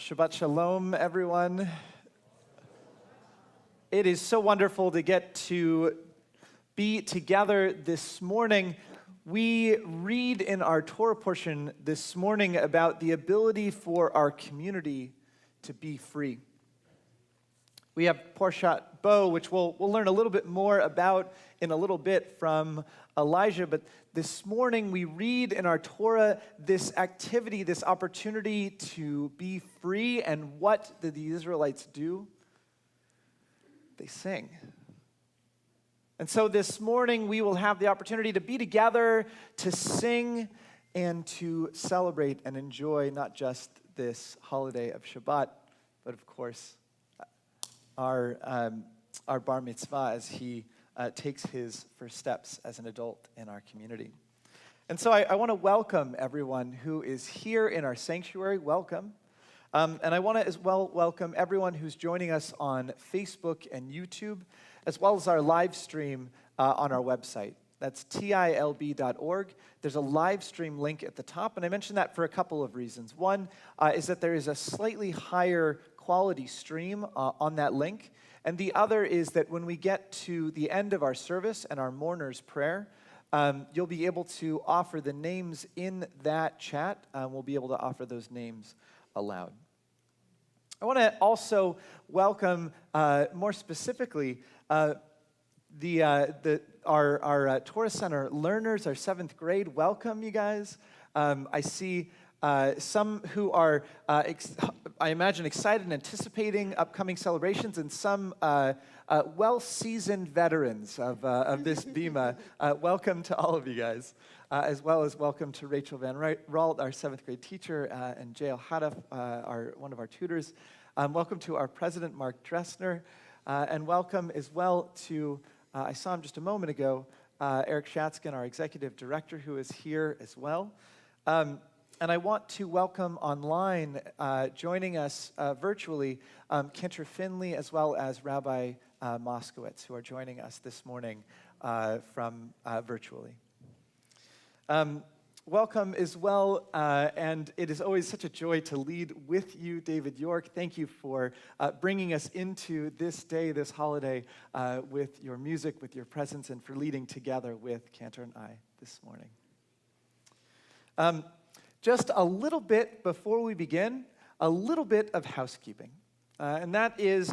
Shabbat Shalom, everyone. It is so wonderful to get to be together this morning. We read in our Torah portion this morning about the ability for our community to be free. We have Parshat Bo, which we'll learn a little bit more about in a little bit from Elijah, but this morning we read in our Torah this activity, this opportunity to be free, and what did the Israelites do? They sing. And so this morning we will have the opportunity to be together, to sing, and to celebrate and enjoy not just this holiday of Shabbat, but of course our bar mitzvah as he takes his first steps as an adult in our community. And so I want to welcome everyone who is here in our sanctuary. Welcome. And I want to as well welcome everyone who's joining us on Facebook and YouTube, as well as our live stream on our website. That's tilb.org. There's a live stream link at the top, and I mention that for a couple of reasons. One is that there is a slightly higher quality stream on that link. And the other is that when we get to the end of our service and our mourner's prayer, you'll be able to offer the names in that chat. We'll be able to offer those names aloud. I want to also welcome, more specifically, our Torah Center learners, our 7th grade. Welcome, you guys. I see some who are, I imagine, excited and anticipating upcoming celebrations, and some well-seasoned veterans of this bima. Welcome to all of you guys, as well as welcome to Rachel Van Ralt, our 7th grade teacher, and Jael Hadaf, one of our tutors. Welcome to our president, Mark Dressner, and welcome as well to, I saw him just a moment ago, Eric Schatzkin, our executive director, who is here as well. And I want to welcome online, joining us virtually, Cantor Finley, as well as Rabbi Moskowitz, who are joining us this morning from virtually. Welcome as well, and it is always such a joy to lead with you, David York. Thank you for bringing us into this day, this holiday, with your music, with your presence, and for leading together with Cantor and I this morning. Just a little bit before we begin, a little bit of housekeeping. And that is,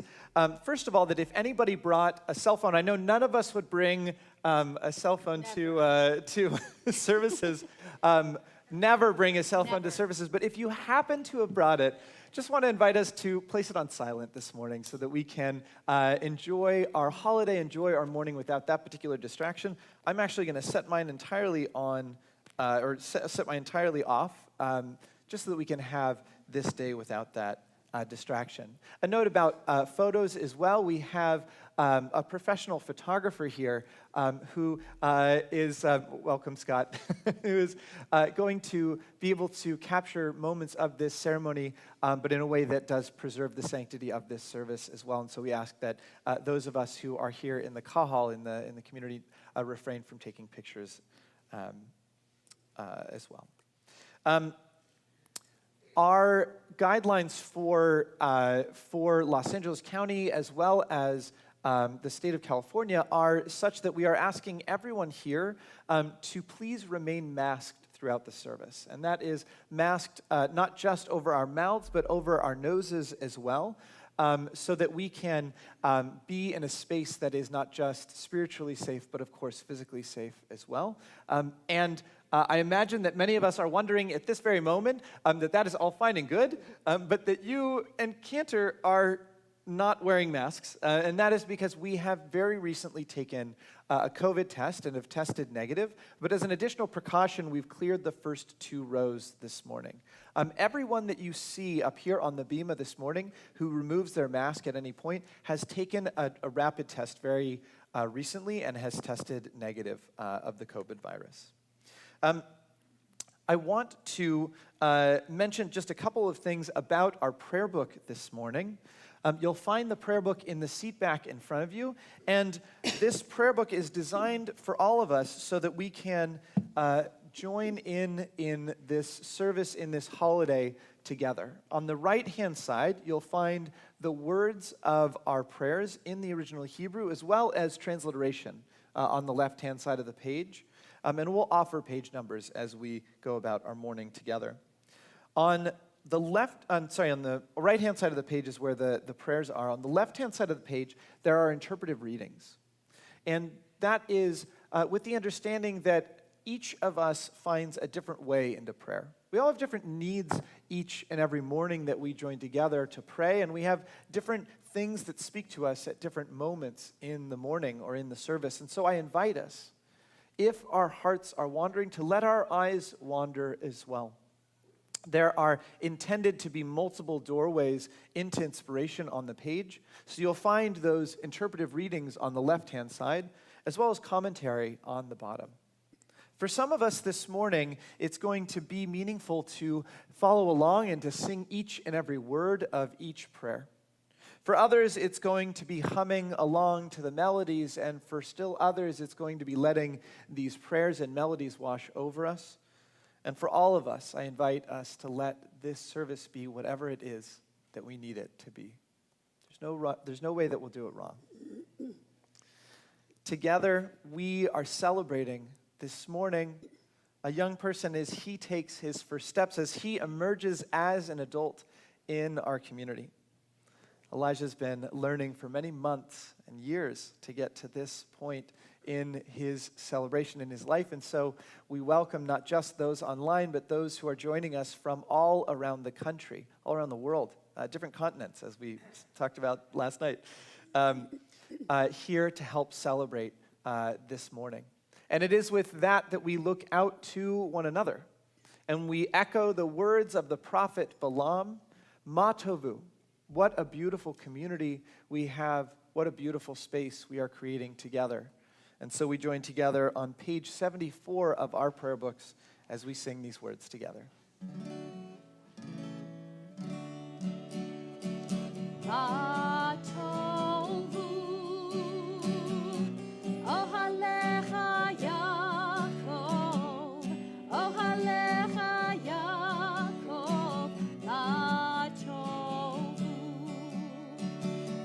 first of all, that if anybody brought a cell phone, I know none of us would bring a cell phone to services. Never bring a cell phone to services. But if you happen to have brought it, just want to invite us to place it on silent this morning so that we can enjoy our holiday, enjoy our morning without that particular distraction. I'm actually going to set mine entirely on, set mine entirely off, just so that we can have this day without that distraction. A note about photos as well. We have a professional photographer here who is, welcome Scott, who is going to be able to capture moments of this ceremony, but in a way that does preserve the sanctity of this service as well. And so we ask that those of us who are here in the kahal, in the community, refrain from taking pictures as well. Our guidelines for Los Angeles County, as well as the state of California, are such that we are asking everyone here to please remain masked throughout the service. And that is masked not just over our mouths, but over our noses as well, so that we can be in a space that is not just spiritually safe, but of course physically safe as well. I imagine that many of us are wondering at this very moment that is all fine and good, but that you and Cantor are not wearing masks, and that is because we have very recently taken a COVID test and have tested negative, but as an additional precaution, we've cleared the first 2 rows this morning. Everyone that you see up here on the bima this morning who removes their mask at any point has taken a rapid test very recently and has tested negative of the COVID virus. I want to mention just a couple of things about our prayer book this morning. You'll find the prayer book in the seat back in front of you, and this prayer book is designed for all of us so that we can join in this service, in this holiday together. On the right-hand side, you'll find the words of our prayers in the original Hebrew, as well as transliteration on the left-hand side of the page. And we'll offer page numbers as we go about our morning together. On the right-hand side of the page is where the prayers are. On the left-hand side of the page, there are interpretive readings. And that is with the understanding that each of us finds a different way into prayer. We all have different needs each and every morning that we join together to pray, and we have different things that speak to us at different moments in the morning or in the service. And so I invite us, if our hearts are wandering, to let our eyes wander as well. There are intended to be multiple doorways into inspiration on the page, so you'll find those interpretive readings on the left-hand side, as well as commentary on the bottom. For some of us this morning, it's going to be meaningful to follow along and to sing each and every word of each prayer. For others, it's going to be humming along to the melodies, and for still others, it's going to be letting these prayers and melodies wash over us. And for all of us, I invite us to let this service be whatever it is that we need it to be. There's no way that we'll do it wrong. Together, we are celebrating this morning a young person as he takes his first steps, as he emerges as an adult in our community. Elijah's been learning for many months and years to get to this point in his celebration in his life, and so we welcome not just those online, but those who are joining us from all around the country, all around the world, different continents, as we talked about last night, here to help celebrate this morning. And it is with that we look out to one another, and we echo the words of the prophet Balaam, Ma Tovu. What a beautiful community we have. What a beautiful space we are creating together. And so we join together on page 74 of our prayer books as we sing these words together. Ma Tovu, Ohalecha Yaakov, Ohalecha Yaakov, Ma Tovu,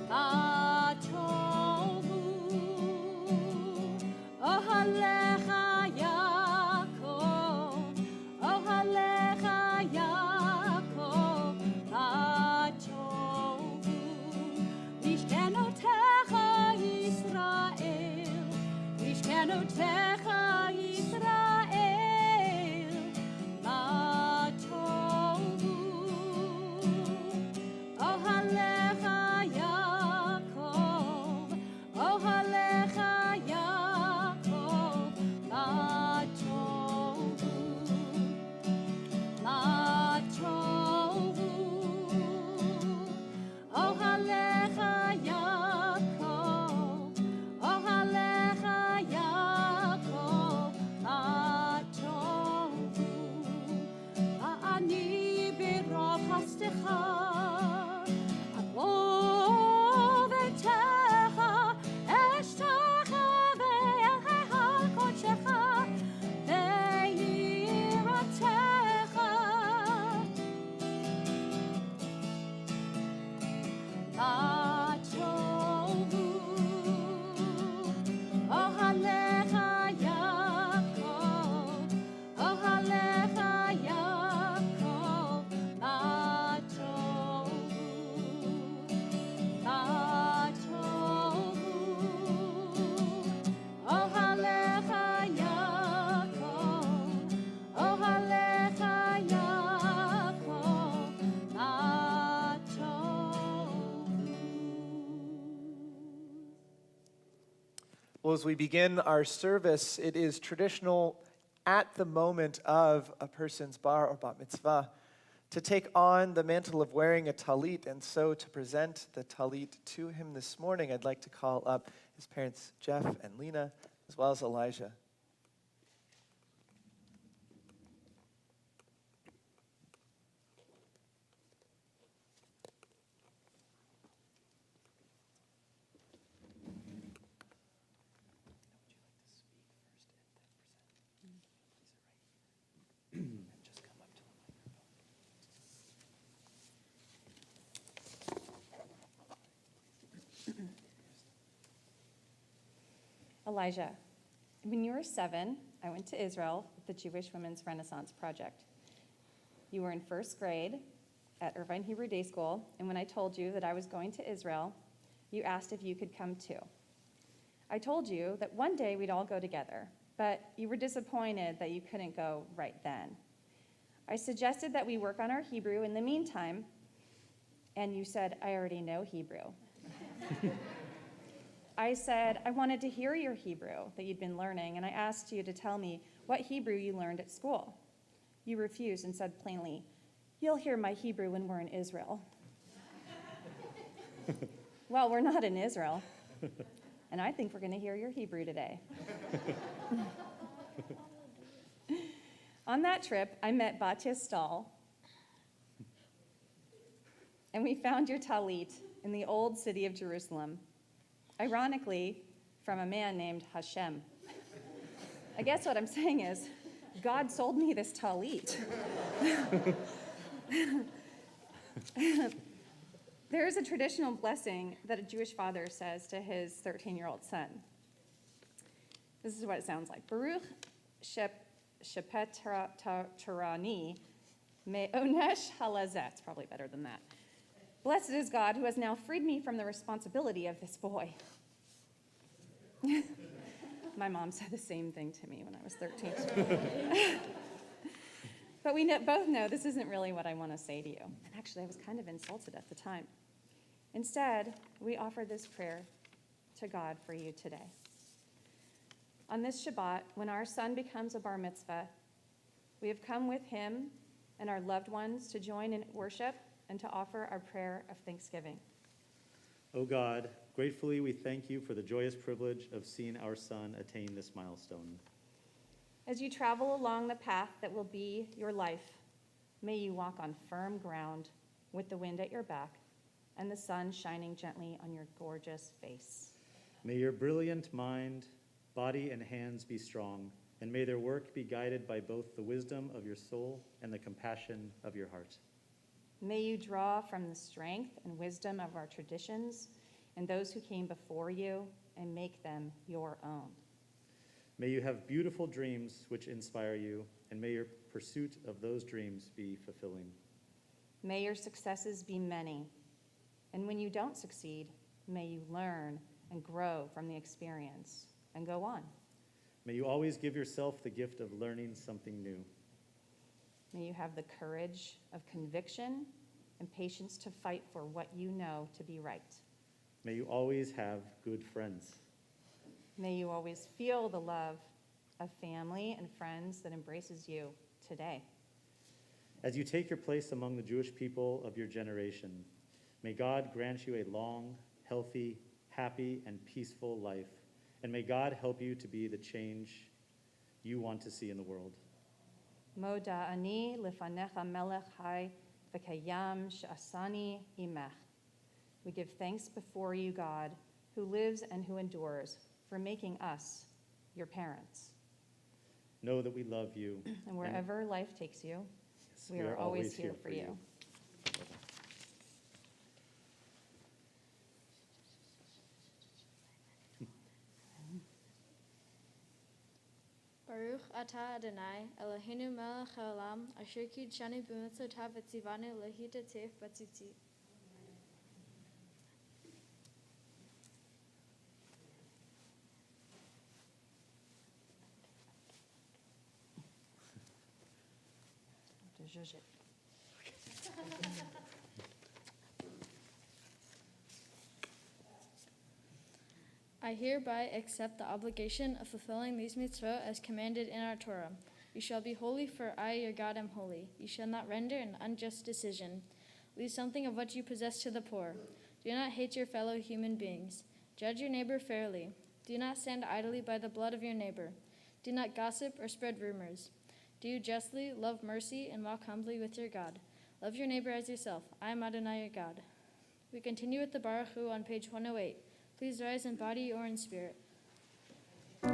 Ma Tovu, Ohalecha Yaakov, Ohalecha Yaakov, Ma Tovu, Mishkenotecha Yisrael, Mishkenotecha Yisrael, Ma Tovu, Ohalecha Yaakov, Ohalecha Yaakov, Ma Tovu, Ma Tovu, Ohalecha Yaakov, Ohalecha Yaakov, Ma Tovu, Ani berov hastecha, Avo v'techa, Eshtecha ve'echa kodshecha, ve'yiratecha, Ma Tovu, Ohalecha Yaakov, Ohalecha Yaakov, Ma Tovu, Ma Tovu, Ohalecha Yaakov, Ohalecha Yaakov, Ma Tovu. Well, as we begin our service, it is traditional at the moment of a person's bar or bat mitzvah to take on the mantle of wearing a talit, and so to present the talit to him this morning, I'd like to call up his parents, Jeff and Lena, as well as Elijah. Elijah, when you were 7, I went to Israel with the Jewish Women's Renaissance Project. You were in first grade at Irvine Hebrew Day School, and when I told you that I was going to Israel, you asked if you could come too. I told you that one day we'd all go together, but you were disappointed that you couldn't go right then. I suggested that we work on our Hebrew in the meantime, and you said, I already know Hebrew. I said, I wanted to hear your Hebrew that you'd been learning, and I asked you to tell me what Hebrew you learned at school. You refused and said plainly, you'll hear my Hebrew when we're in Israel. Well, we're not in Israel, and I think we're going to hear your Hebrew today. On that trip, I met Batya's stall, and we found your talit in the old city of Jerusalem, ironically, from a man named Hashem. I guess what I'm saying is, God sold me this talit. There is a traditional blessing that a Jewish father says to his 13-year-old son. This is what it sounds like. Baruch shepetarani me'onesh halazeh. It's probably better than that. Blessed is God who has now freed me from the responsibility of this boy. My mom said the same thing to me when I was 13. But we both know this isn't really what I want to say to you. And actually, I was kind of insulted at the time. Instead, we offer this prayer to God for you today. On this Shabbat, when our son becomes a bar mitzvah, we have come with him and our loved ones to join in worship and to offer our prayer of thanksgiving. O God, gratefully we thank you for the joyous privilege of seeing our son attain this milestone. As you travel along the path that will be your life, may you walk on firm ground with the wind at your back and the sun shining gently on your gorgeous face. May your brilliant mind, body, and hands be strong, and may their work be guided by both the wisdom of your soul and the compassion of your heart. May you draw from the strength and wisdom of our traditions and those who came before you and make them your own. May you have beautiful dreams which inspire you, and may your pursuit of those dreams be fulfilling. May your successes be many, and when you don't succeed, may you learn and grow from the experience and go on. May you always give yourself the gift of learning something new. May you have the courage of conviction and patience to fight for what you know to be right. May you always have good friends. May you always feel the love of family and friends that embraces you today. As you take your place among the Jewish people of your generation, may God grant you a long, healthy, happy, and peaceful life, and may God help you to be the change you want to see in the world. Moda ani lefanecha melech hai v'kayam she'asani imech. We give thanks before you, God, who lives and who endures, for making us your parents. Know that we love you. And wherever life takes you, Yes, we are always here for you. Baruch atah Adonai, Eloheinu melech haolam, asher kidshanu b'mitzvotav v'tzivanu lehitatef b'tzitzit. I hereby accept the obligation of fulfilling these mitzvot as commanded in our Torah. You shall be holy, for I, your God, am holy. You shall not render an unjust decision. Leave something of what you possess to the poor. Do not hate your fellow human beings. Judge your neighbor fairly. Do not stand idly by the blood of your neighbor. Do not gossip or spread rumors. Do justly, love mercy, and walk humbly with your God. Love your neighbor as yourself. I am Adonai, your God. We continue with the Baruch Hu on page 108. Please rise in body or in spirit. La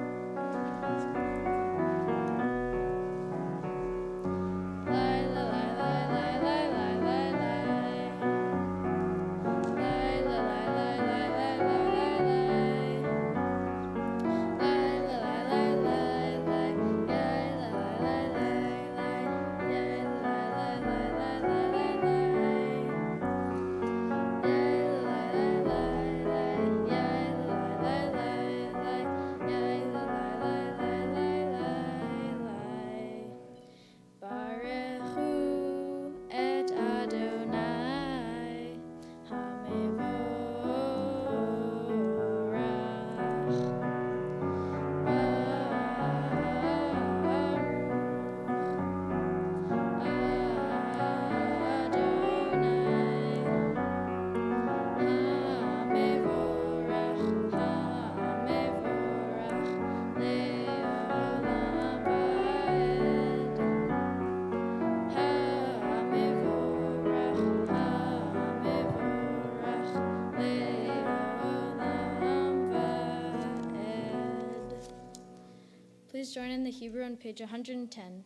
Hebrew on page 110.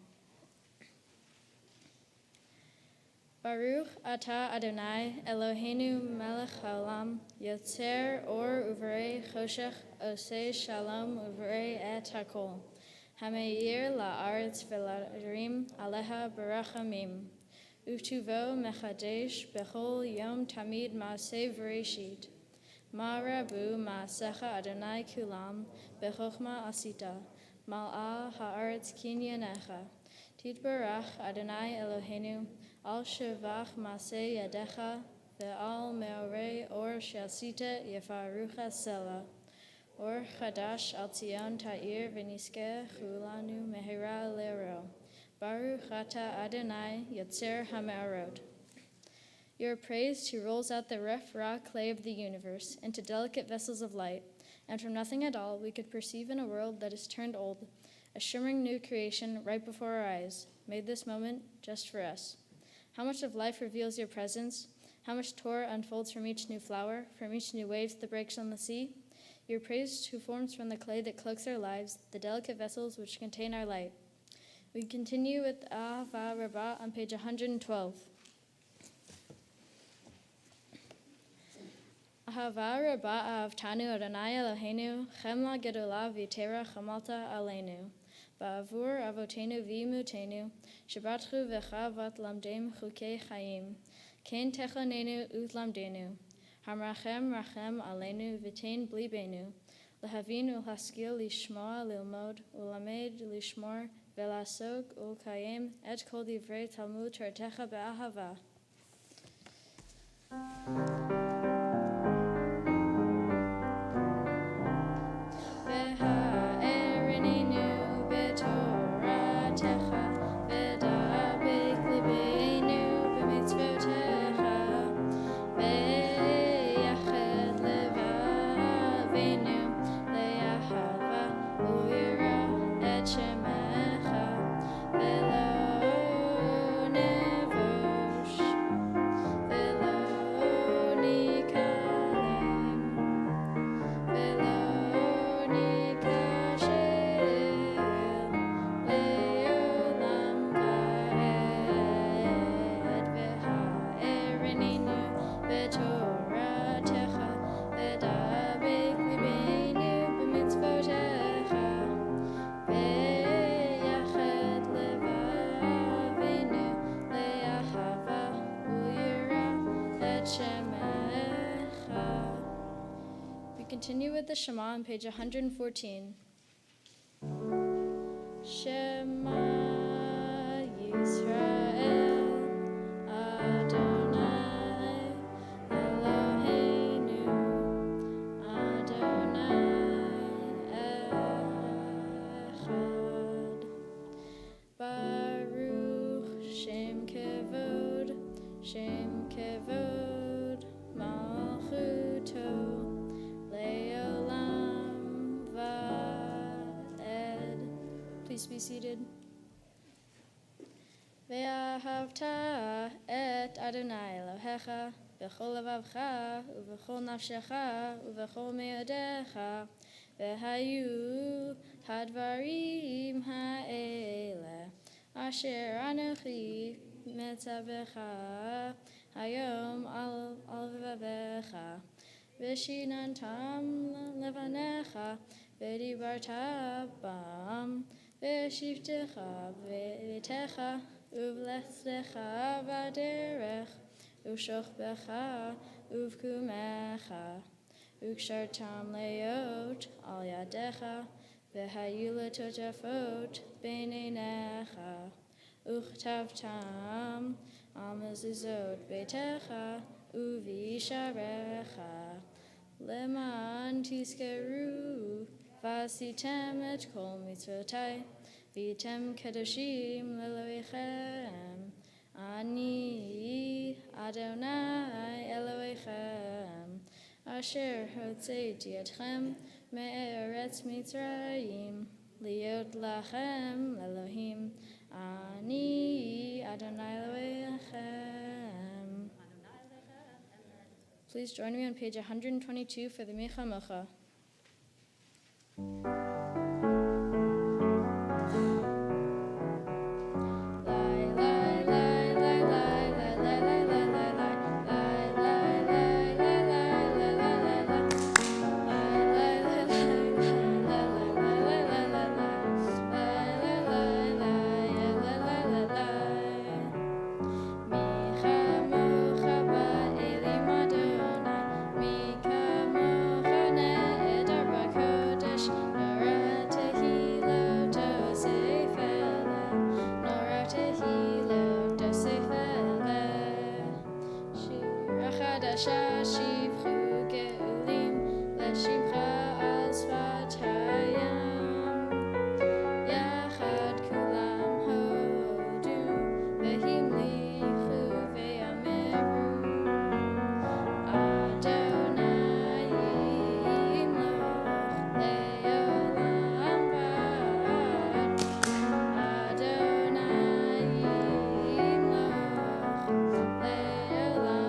Baruch atah Adonai Eloheinu melech haolam, yotzer or uvrei choshech, osei shalom uvrei et hakol. Hameir la'aretz v'larim aleha barachamim. Utuvo mechadesh bechol yom tamid ma'aseh v'reshit. Ma rabu ma'asecha Adonai kulam, bechochma asita, mal'a ha'aretz kinyanecha. Titbarach Adonai Eloheinu, al shevach ma'aseh yadecha, ve'al me'orei or she'asita yefarucha sela. Or chadash al Tzion ta'ir v'niskeh chulanu mehira le'ro. Baruch atah Adonai yotzer ha'me'orot. You are praised who rolls out the rough, raw clay of the universe into delicate vessels of light, and from nothing at all we could perceive in a world that is turned old, a shimmering new creation right before our eyes, made this moment just for us. How much of life reveals your presence? How much Torah unfolds from each new flower, from each new wave that breaks on the sea? You are praised who forms from the clay that cloaks our lives, the delicate vessels which contain our light. We continue with Ahava Rabba on page 112. Ahava Rabba Avtanu Adonai Eloheinu, Chemla Gedola V'Tera Chamalta Aleinu, Ba'avur Avotenu V'Imutenu, Shabbatchu V'Chavat Lamdem Chukei Chaim, Ken Techonenu Utlamdenu, Hamrachem Rachem Aleinu V'Tein Blibenu, Lehavin Ulhaskil Lishmoa Lilmod, Ulamed Lishmor, Velasok Ulkayim, Et Kol Divrei Talmud Tortecha Be'ahava. Continue with the Shema on page 114. Shema Yisrael, Adonai Eloheinu, Adonai Echad. Baruch Shem Kevod, Malchuto. Please be seated. Ve'ahavta et Adonai Elohecha b'chol levavcha u'b'chol nafshecha u'b'chol me'odecha ve'hayu hadvarim ha'ele asher anochi metzavecha hayom al vavecha ve'shinantam levanecha ve'dibarta bam Ve'shivtecha ve'techa uv'lechtecha v'derech u'shochbecha uv'kumecha u'kshartam leot al yadecha ve'hayu letotafot b'neinecha u'chtavtam al mezuzot beitecha uv'yisharecha leman tiskeru Vasitem et kol mitzvotai, vitem kedoshim leloichem. Ani Adonai Eloichem, asher hotzeiti etchem me'eretz Mitzrayim, liot lachem Elohim. Ani Adonai Eloichem. Please join me on page 122 for the Micha Mocha. shivchu ge'ulim leshimcha al svat hayam. Yachad kulam hodu vehimlichu ve'ameru Adonai yimloch le'olam va'ad. Adonai yimloch le'olam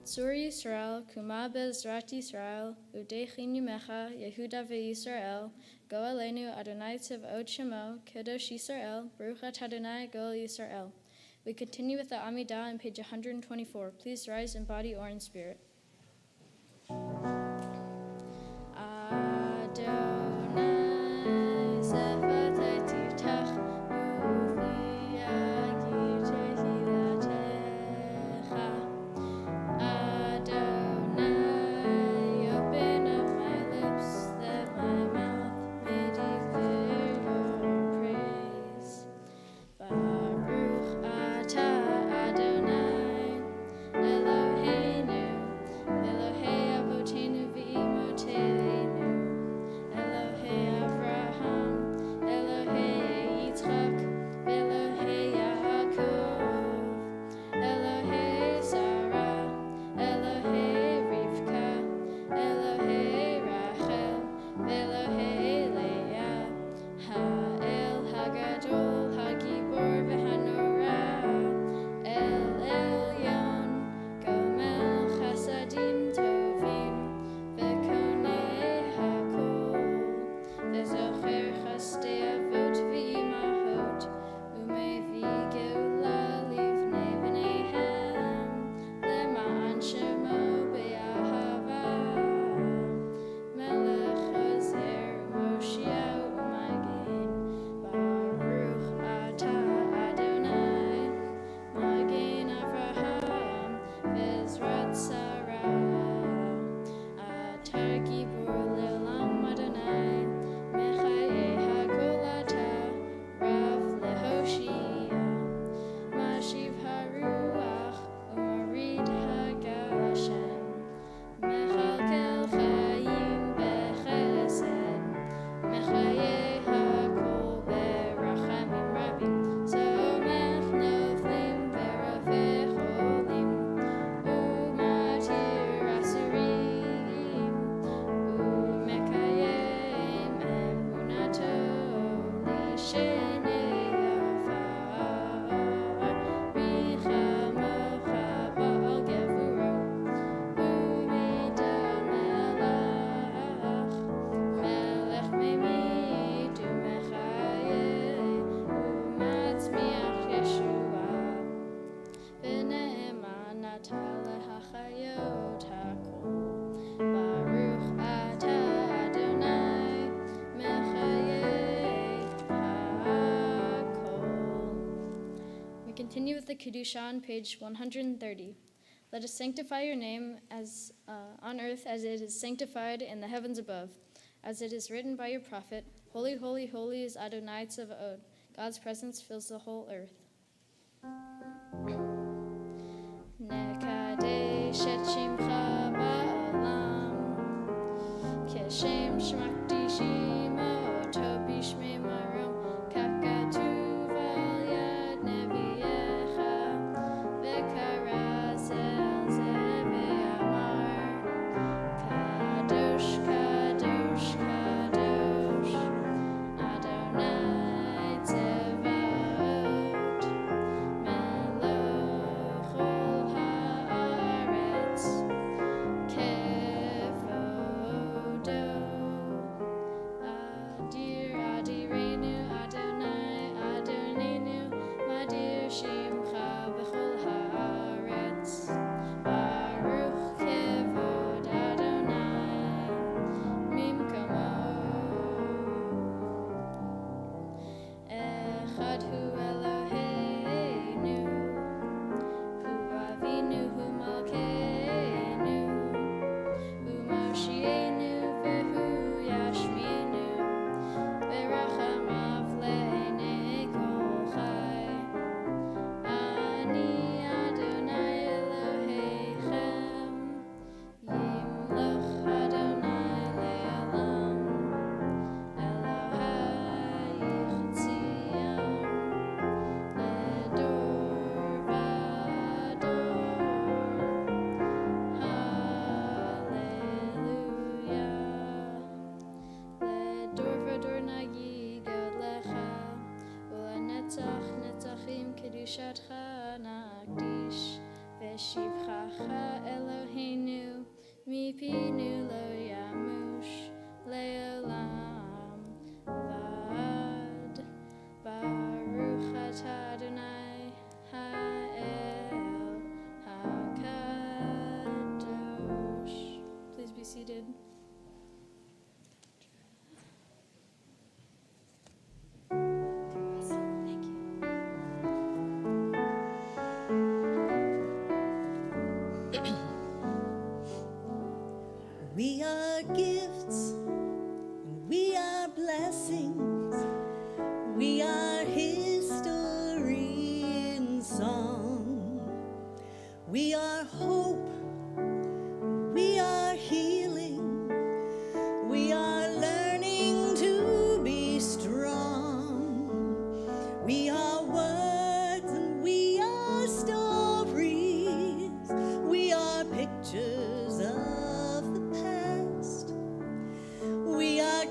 Sur Yisrael, Kuma Bezrat Yisrael, Udechin Yumecha, Yehuda veYisrael, Go Aleinu Adonai Tzivot Shemo, Kedosh Yisrael, Baruch At Adonai Goel Yisrael. We continue with the Amidah on page 124. Please rise in body or in spirit. Adonai Zefatei Titach, Uvi Agir Tehilatecha. Adonai, open up my lips, that my mouth may declare your praise. Baruch atah Adonai, Eloheinu, Elohei Avotenu v'Imotenu, Elohei Avraham, Elohei Yitzchak, Elohei Yaakov, Elohei Sarah, Elohei Rivka, Elohei Rachel, Elohei Leah, Ha'el Hagadol, Hagibor v'Hanora, El Elyon, Gomel Chasadim Tovim, V'konei Hakol, V'zocher Chastei Avot v'Imahot, U'mevi Geula Livnei B'neihem, Le'ma'an Shemo B'Yahava, Melech Ozer Moshiach U'Magen, Baruch atah Adonai, Magen Avraham, V'ezrat Sarah, Atar Gibor Le'olam Adonai, Mechayeh Hakol atah, Rav Lehoshia, Mashiv Haruach, U'Morid Hagashem, Mechalkel Chayim Bechesed, Mechayeh Hakol Berachamim Rabim, Somech Noflim Verafeh Cholim, U'Matir Asurim, U'Mekayem Emunato Lishenei Afar, Richamocha Ba'al Gevuro, U'Mida Melach, Melech Memid U'Mechayeh, U'Matzmiach Yeshua, V'ne'eman Natal Lehachayot Hakol, Baruch atah Adonai, Mechayeh Hakol. We continue with the Kedusha on page 130. Let us sanctify your name as on earth as it is sanctified in the heavens above. As it is written by your prophet, Holy, holy, holy is Adonai Tzavaot. God's presence fills the whole earth. Nekadesh et shimcha ba'olam, keshem shmakti shimo tobi shmei marom, kakatuv al yad neviecha, v'karazel zeh ve'amar, kadosh, kadosh, kadosh, Adonai Tzavaot, Melech ol haaretz, kevodo, Adir Adirenu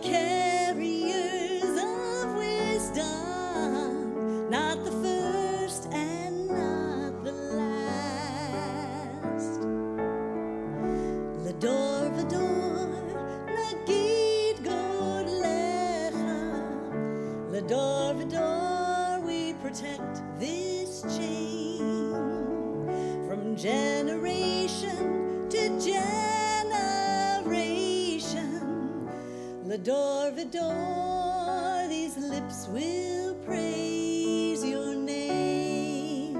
carriers of wisdom, not the first and not the last. Lador vador, nagid god lecha. Lador vador, we protect this chain from generation to generation. Lador vador, these lips will praise your name.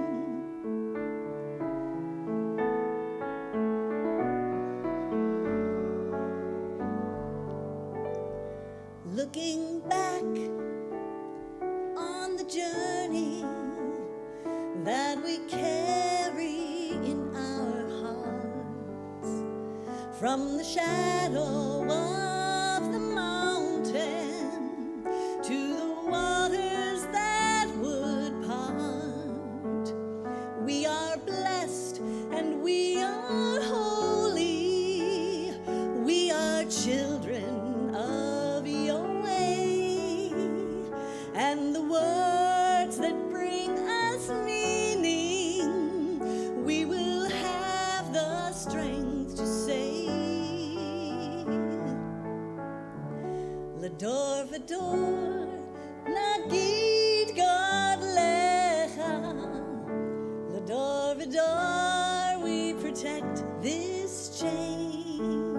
Looking back on the journey that we carry in our hearts, from the shadow of the mountain to the waters that would part. We are blessed and we are holy. We are children of your way, and the words that bring us meaning, we will have the strength to say. Lador vador, nagid god lecha. Lador vador, we protect this chain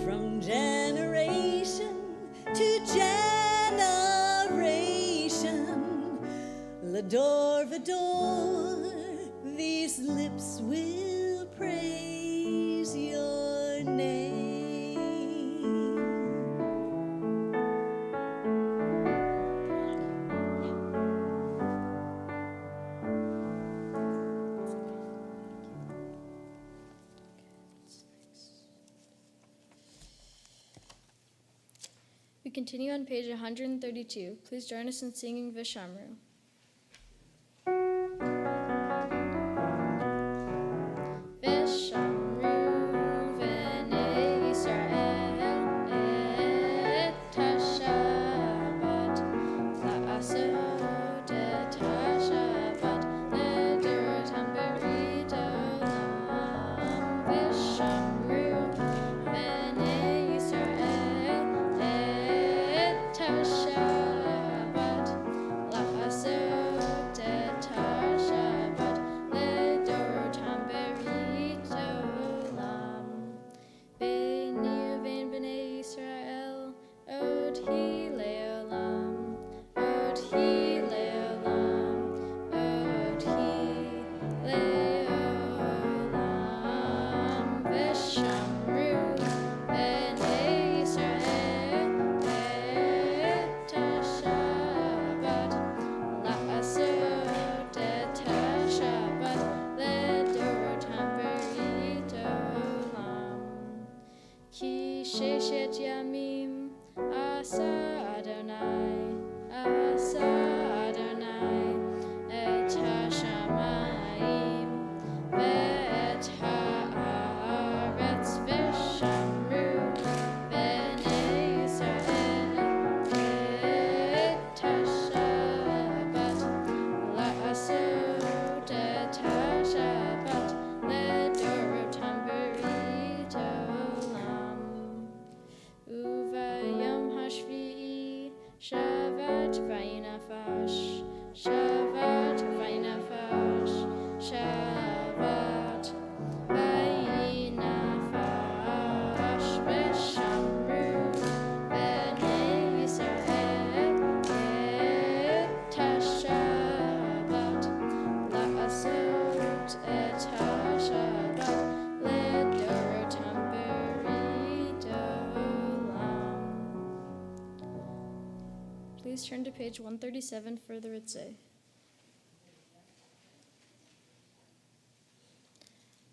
from generation to generation. Lador vador, these lips will praise your name. We continue on page 132. Please join us in singing Vishamru. Vishamru v'nei Yisrael et ha-Shabbat la'asot et ha-Shabbat ledorot hamberit olam. Vishamru v'nei Yisrael et ha-Shabbat la'asot et ha-Shabbat ledorot hamberit olam. B'ni uvein b'nei Yisrael od hi le'olam, od hi le'olam, od hi le'olam. V'shamru b'nei Yisrael et ha-Shabbat la'asot et ha-Shabbat ledorot hamberit olam. Ki sheshet yamim asa Adonai et ha-shamayim ve'et ha'aretz. V'shamru b'nei Yisrael et ha-Shabbat la'asot et ha-Shabbat ledorot hamberit olam. Uvayom hashvi'i Shabbat vayinafash, Shabbat vayinafash, Shabbat vayinafash. V'shamru b'nei Yisrael et ha-Shabbat la'asot et ha-Shabbat ledorot hamberit olam. Please turn to page 137 for the Ritzeh.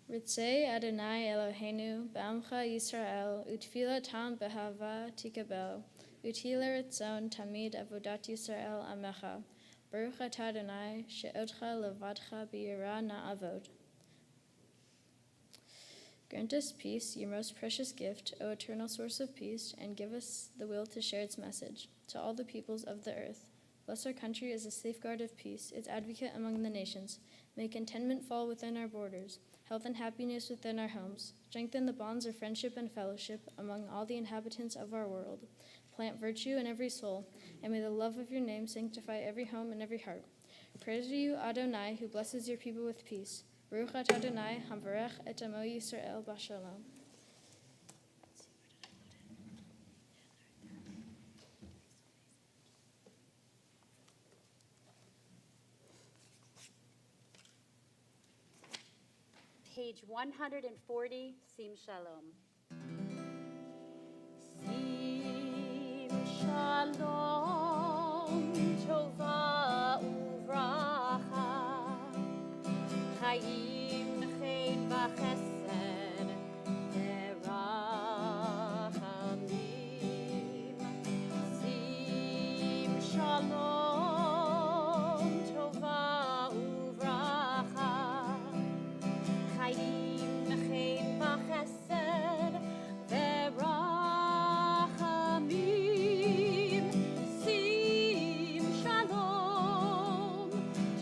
Ritzeh Adonai Eloheinu b'amcha Yisrael utfilatam behava tikabel utila ritzon tamid avodat Yisrael amecha. Baruch atah Adonai she'odcha levadcha b'yira na'avod. Grant us peace, your most precious gift, O eternal source of peace, and give us the will to share its message to all the peoples of the earth. Bless our country as a safeguard of peace, its advocate among the nations. May contentment fall within our borders, health and happiness within our homes. Strengthen the bonds of friendship and fellowship among all the inhabitants of our world. Plant virtue in every soul, and may the love of your name sanctify every home and every heart. Praise to you, Adonai, who blesses your people with peace. Baruch atah Adonai, hamvarech et amo Yisrael b'shalom. Page 140, Sim Shalom. Sim Shalom, Tova Uvracha, Chaim Chen V'Chesed, Verachamim. Sim Shalom, Tova Uvracha, Chaim Chen V'Chesed, Verachamim. Sim Shalom,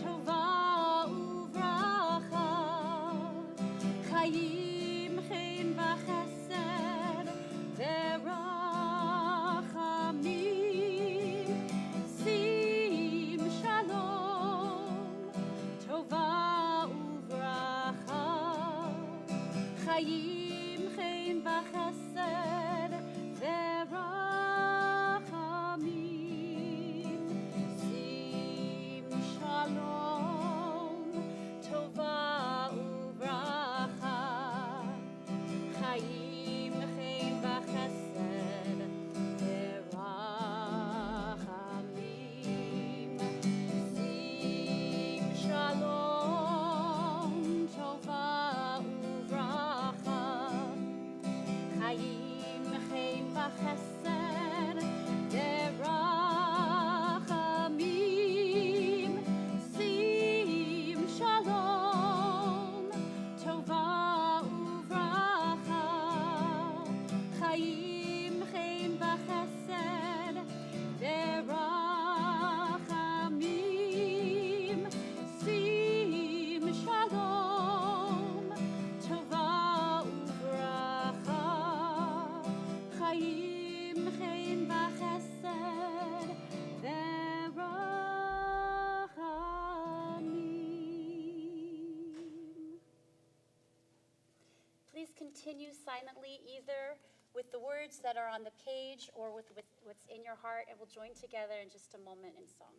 Tova Uvracha, Chaim Chen V'Chesed, Verachamim. Sim Shalom, Tova Uvracha, Chaim Chen V'Chesed, Verachamim. Sim Shalom, Tova Uvracha, Chaim Chen V'Chesed, Verachamim. Sim Shalom, Tova Uvracha, Chaim Chen V'Chesed, Verachamim. Sim Shalom, Tova Uvracha, Chaim Chen V'Chesed, Verachamim. Sim Shalom, Tova Uvracha, Chaim Chen V'Chesed, Verachamim. Please continue silently, either with the words that are on the page or with what's in your heart, and we'll join together in just a moment in song.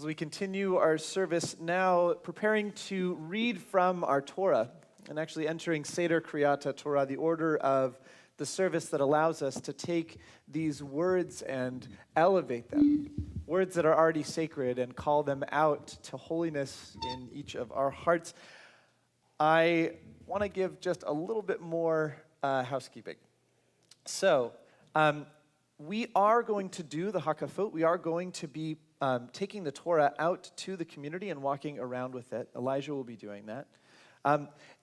As we continue our service now, preparing to read from our Torah and actually entering Seder Kriyat Torah, the order of the service that allows us to take these words and elevate them, words that are already sacred, and call them out to holiness in each of our hearts. I want to give just a little bit more housekeeping. So, we are going to do the Hakafot. We are going to be taking the Torah out to the community and walking around with it. Elijah will be doing that.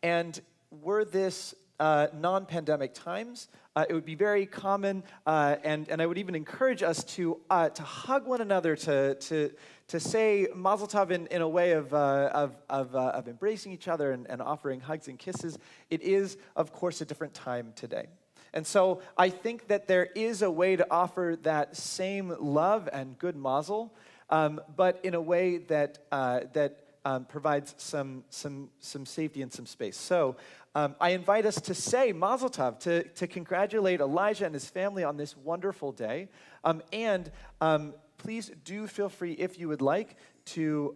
And were this non-pandemic times, it would be very common, and I would even encourage us to hug one another, to say Mazel Tov in a way of embracing each other and offering hugs and kisses. It is, of course, a different time today. And so I think that there is a way to offer that same love and good mazel, but in a way that provides some safety and some space. So I invite us to say Mazel Tov, to congratulate Elijah and his family on this wonderful day. And please do feel free, if you would like, to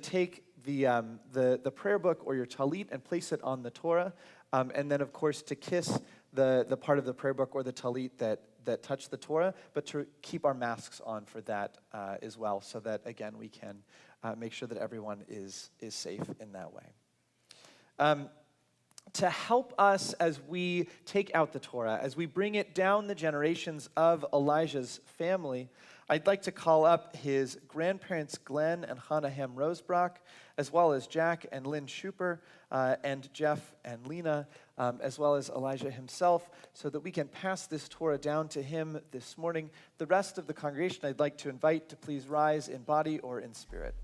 take the prayer book or your talit and place it on the Torah, and then, of course, to kiss the part of the prayer book or the talit that touch the Torah, but to keep our masks on for that as well, so that, again, we can make sure that everyone is safe in that way. To help us as we take out the Torah, as we bring it down the generations of Elijah's family, I'd like to call up his grandparents, Glenn and Hannah Ham Rosebrock, as well as Jack and Lynn Shupper, and Jeff and Lena, as well as Elijah himself, so that we can pass this Torah down to him this morning. The rest of the congregation I'd like to invite to please rise in body or in spirit.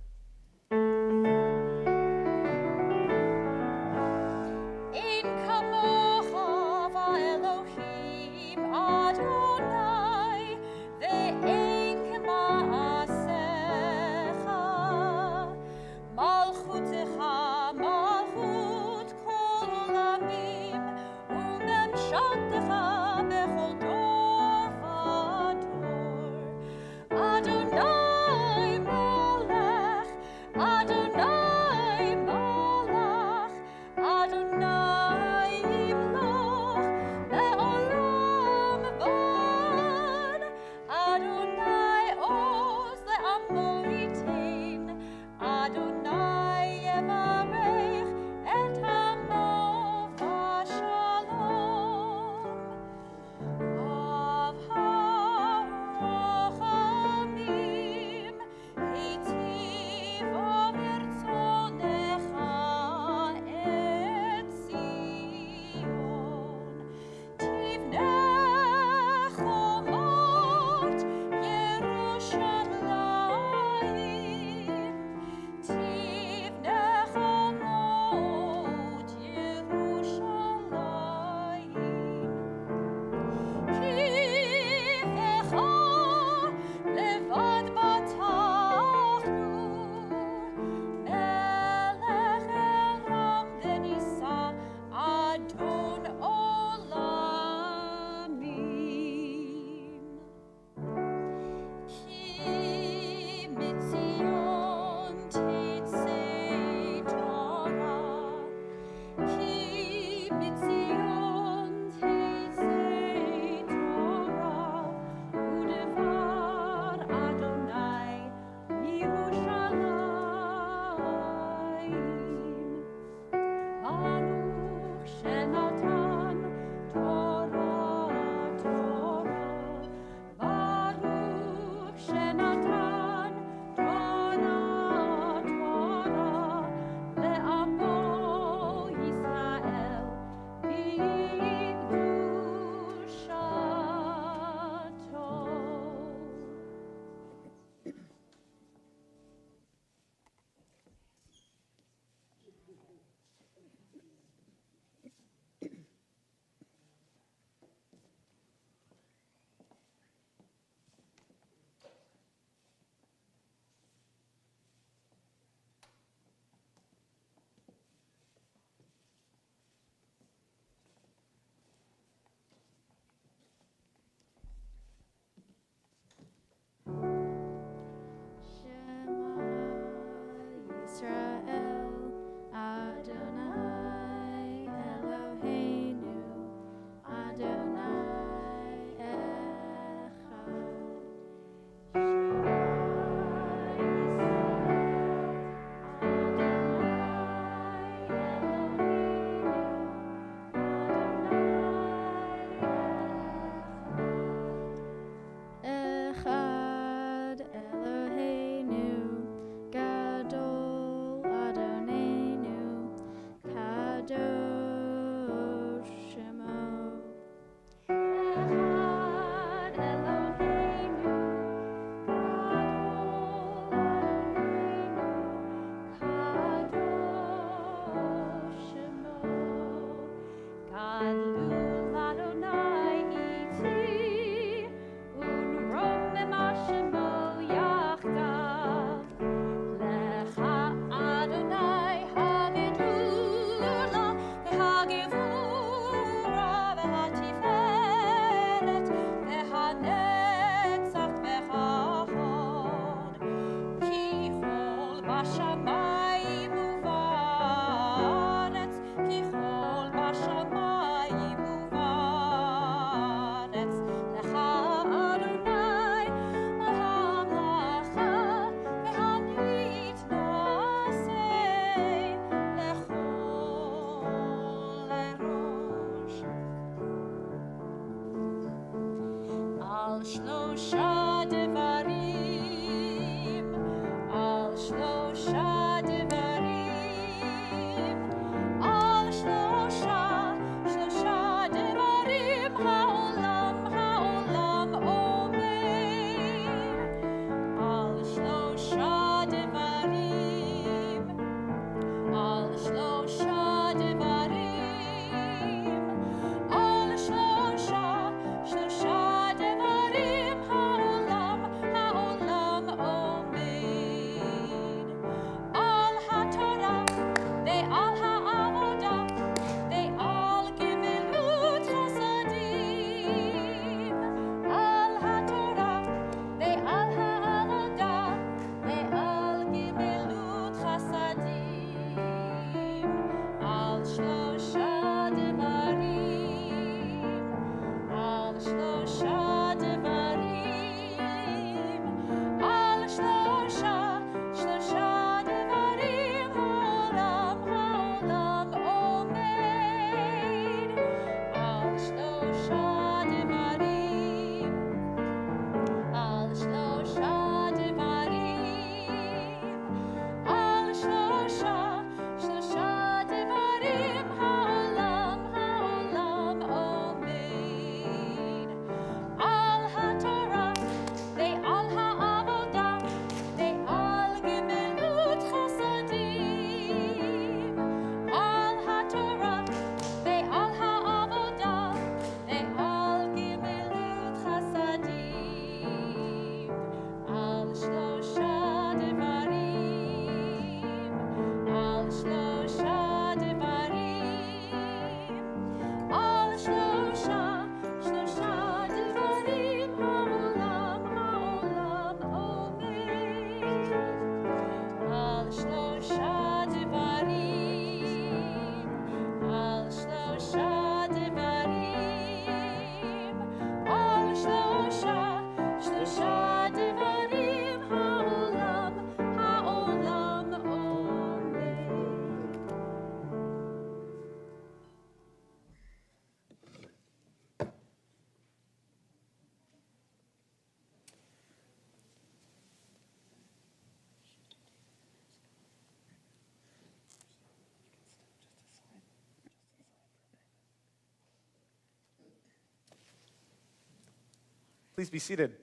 Please be seated.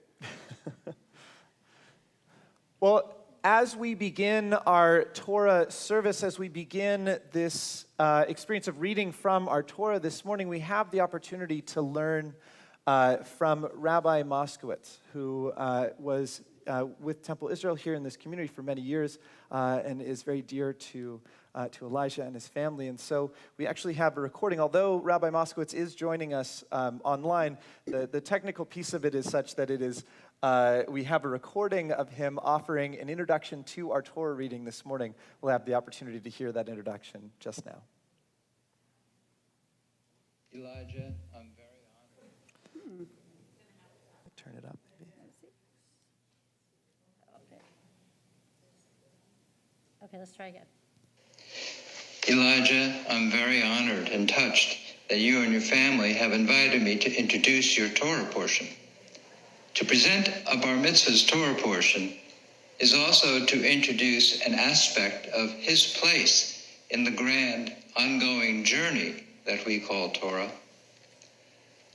Well, as we begin our Torah service, as we begin this experience of reading from our Torah this morning, we have the opportunity to learn from Rabbi Moskowitz, who was with Temple Israel here in this community for many years and is very dear to Elijah and his family. And so we actually have a recording. Although Rabbi Moskowitz is joining us online, the technical piece of it is such that it is we have a recording of him offering an introduction to our Torah reading this morning. We'll have the opportunity to hear that introduction just now. Elijah, I'm very honored. Turn it up, maybe. Okay, let's try again. Elijah, I'm very honored and touched that you and your family have invited me to introduce your Torah portion. To present a Bar Mitzvah's Torah portion is also to introduce an aspect of his place in the grand, ongoing journey that we call Torah.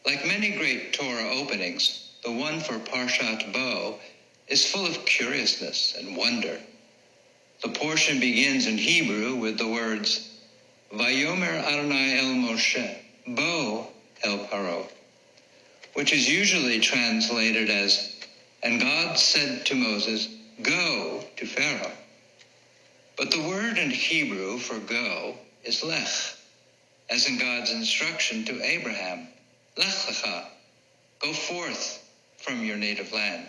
Like many great Torah openings, the one for Parshat Bo is full of curiousness and wonder. The portion begins in Hebrew with the words, Vayomer Adonai el Moshe, Bo el Paro, which is usually translated as, and God said to Moses, go to Pharaoh. But the word in Hebrew for go is lech, as in God's instruction to Abraham, lech lecha, go forth from your native land.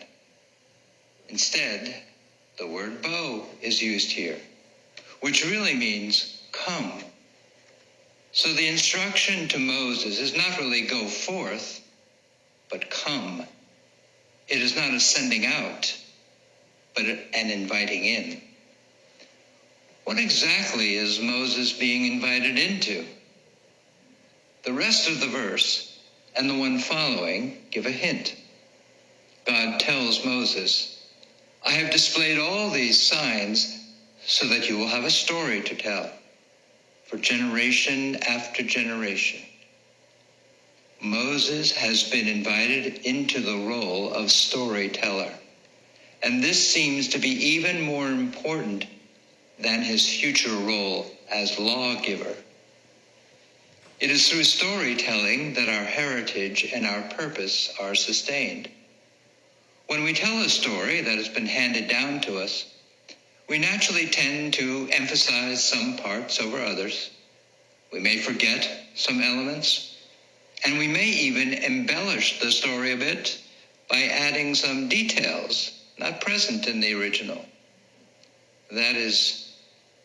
Instead, the word bo is used here, which really means come. So the instruction to Moses is not really go forth, but come. It is not a sending out, but an inviting in. What exactly is Moses being invited into? The rest of the verse and the one following give a hint. God tells Moses, I have displayed all these signs so that you will have a story to tell for generation after generation. Moses has been invited into the role of storyteller, and this seems to be even more important than his future role as lawgiver. It is through storytelling that our heritage and our purpose are sustained. When we tell a story that has been handed down to us, we naturally tend to emphasize some parts over others. We may forget some elements, and we may even embellish the story a bit by adding some details not present in the original. That is,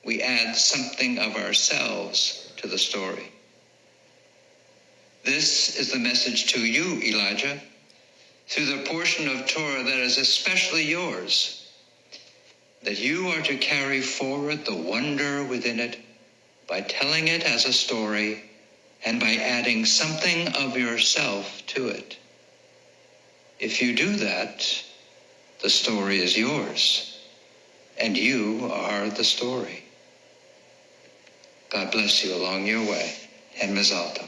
we add something of ourselves to the story. This is the message to you, Elijah, through the portion of Torah that is especially yours, that you are to carry forward the wonder within it by telling it as a story and by adding something of yourself to it. If you do that, the story is yours, and you are the story. God bless you along your way, and Mazal Tov.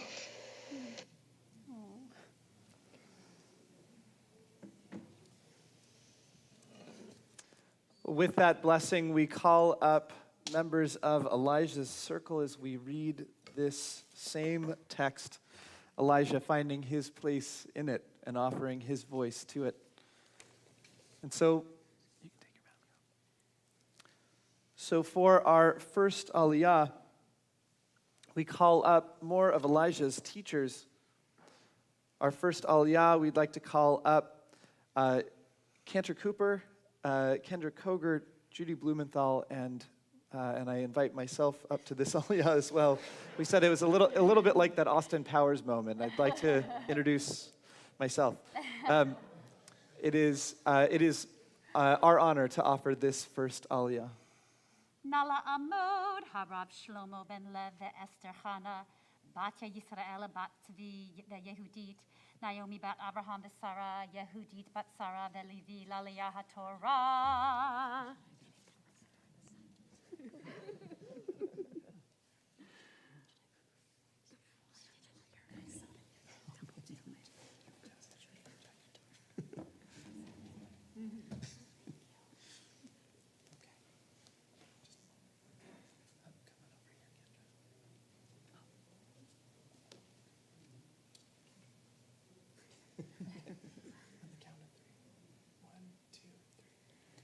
With that blessing, we call up members of Elijah's circle as we read this same text, Elijah finding his place in it and offering his voice to it. And so, you can take your mat. So for our first Aliyah, we call up more of Elijah's teachers. Our first Aliyah, we'd like to call up Cantor Cooper, Kendra Koger, Judy Blumenthal, and I invite myself up to this Aliyah as well. We said it was a little bit like that Austin Powers moment. I'd like to introduce myself. It is our honor to offer this first Aliyah. Nala Amod, Harav Shlomo ben Lev Esther Chana, Batya Yisrael bat Tzvi Yehudit, Naomi bat Abraham Sarah, Yehudit bat Sarah Levi Laliyah HaTorah.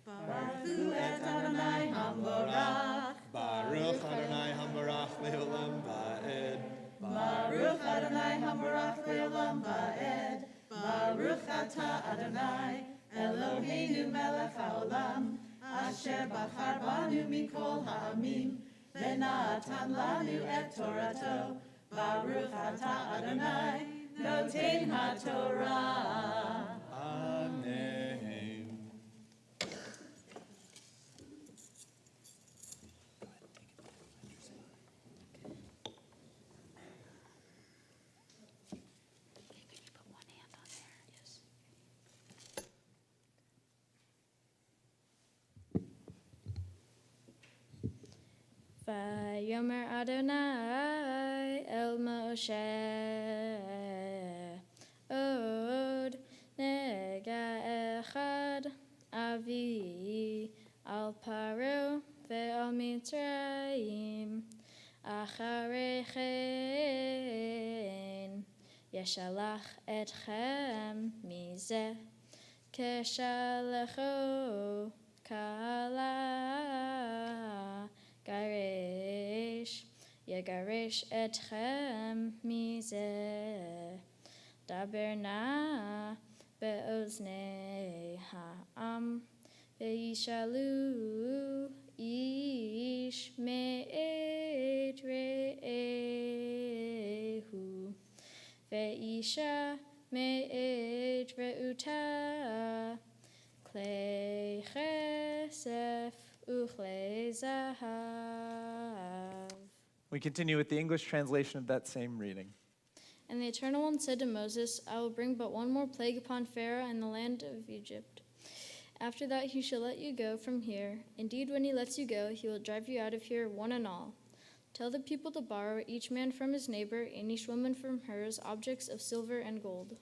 Baruch et Adonai Hamborach. Baruch Adonai Hamborach le'olam va'ed. Baruch Adonai Hamborach le'olam va'ed. Baruch atah Adonai Eloheinu melech haolam asher bachar banu mikol ha'amim v'natan lanu et Torato. Baruch atah Adonai noten haTorah. Amen. Vayomer Adonai el Moshe, avi al paro ve'al mitzrayim acharei chen yeshalach etchem mizeh כשלחו כלה גרש יגרש אתכם מזה דבר נא באוזני העם וישאלו איש מאת רעהו ואישה מאת רעותה כלי כסף וכלי זהב. We continue with the English translation of that same reading. And the Eternal One said to Moses, I will bring but one more plague upon Pharaoh and the land of Egypt. After that he shall let you go from here. Indeed, when he lets you go, he will drive you out of here, one and all. Tell the people to borrow, each man from his neighbor, and each woman from hers, objects of silver and gold.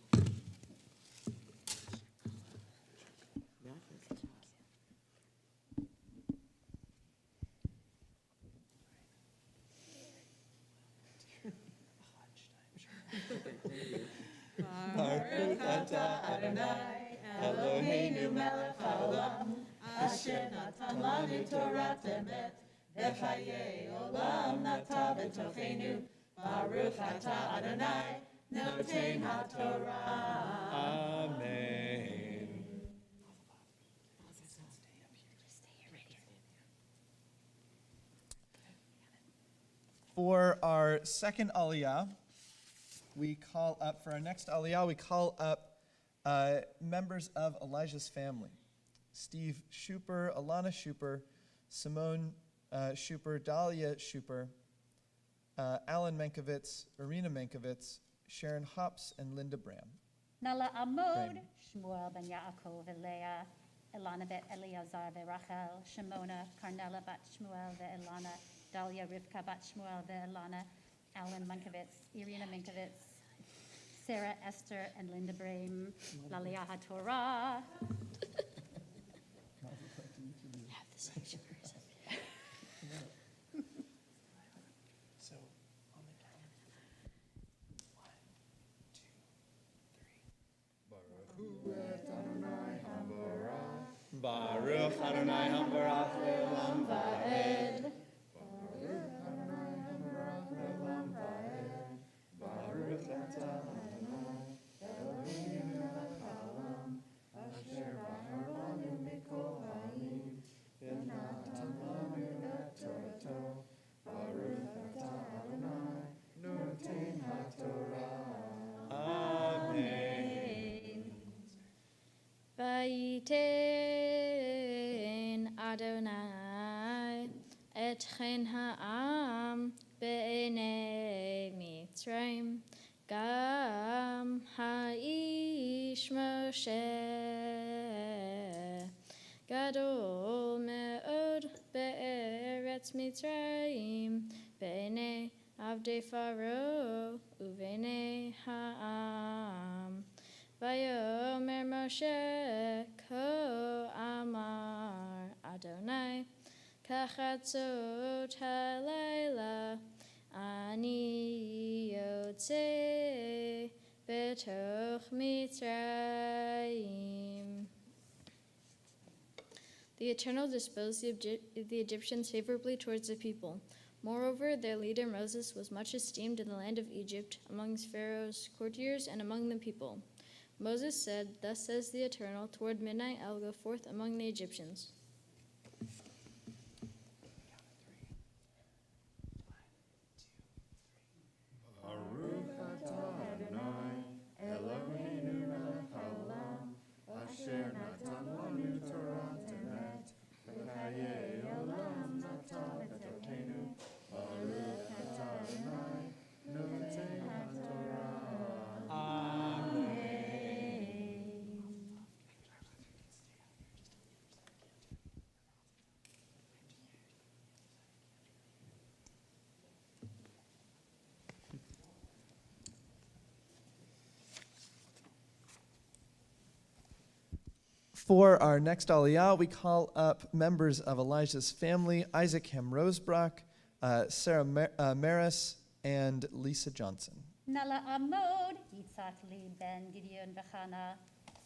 Baruch atah Adonai, Eloheinu melech haolam, asher natan lanu Torah emet, v'chayei olam nata b'tochenu. Baruch atah Adonai, noten haTorah. Amen. For our second aliyah, for our next aliyah, we call up members of Elijah's family. Steve Shupper, Alana Shupper, Simone Shupper, Dahlia Shupper, Alan Menkovitz, Irina Menkovitz, Sharon Hops, and Linda Bram. Nala Amod, Bram. Shmuel ben Yaakov Leah, Elana bet Eleazar Rachel, Shimona, Carnella bat Shmuel Elana, Dahlia Rivka bat Shmuel Elana, Alan Menkovitz, Irina Menkovitz, Sarah Esther, and Linda Brame, Lalia HaTorah. So, on the count. 1, 2, 3. Baruch Adonai Hambarach Le'olam Va'ed. Baruch atah Adonai, Eloheinu melech haolam, asher bahar banu mikol ha'amim, v'natan lanu et Torato. Baruch atah Adonai, noten haTorah. Amen. Vayiten Adonai etchen ha'am be'enei Mitzrayim gam ha'ish Moshe gadol me'od be'eretz Mitzrayim be'enei avdei Pharaoh uve'enei ha'am Vayomer Moshe ko amar Adonai kachatzot halayla ani yotze betoch Mitzrayim. The Eternal disposed the Egyptians favorably towards the people. Moreover, their leader Moses was much esteemed in the land of Egypt, among Pharaoh's courtiers and among the people. Moses said, Thus says the Eternal, toward midnight I will go forth among the Egyptians. Baruch atah Adonai, Eloheinu melech haolam, asher natan lanu Torah emet, v'chayei olam nata b'tochenu. Baruch atah Adonai, noten haTorah. Amen. For our next Aliyah, we call up members of Elijah's family, Isaac Ham Rosebrock, Sarah Maris, and Lisa Johnson. Nala Amod, Yitzhak Li Ben Gideon Vechana,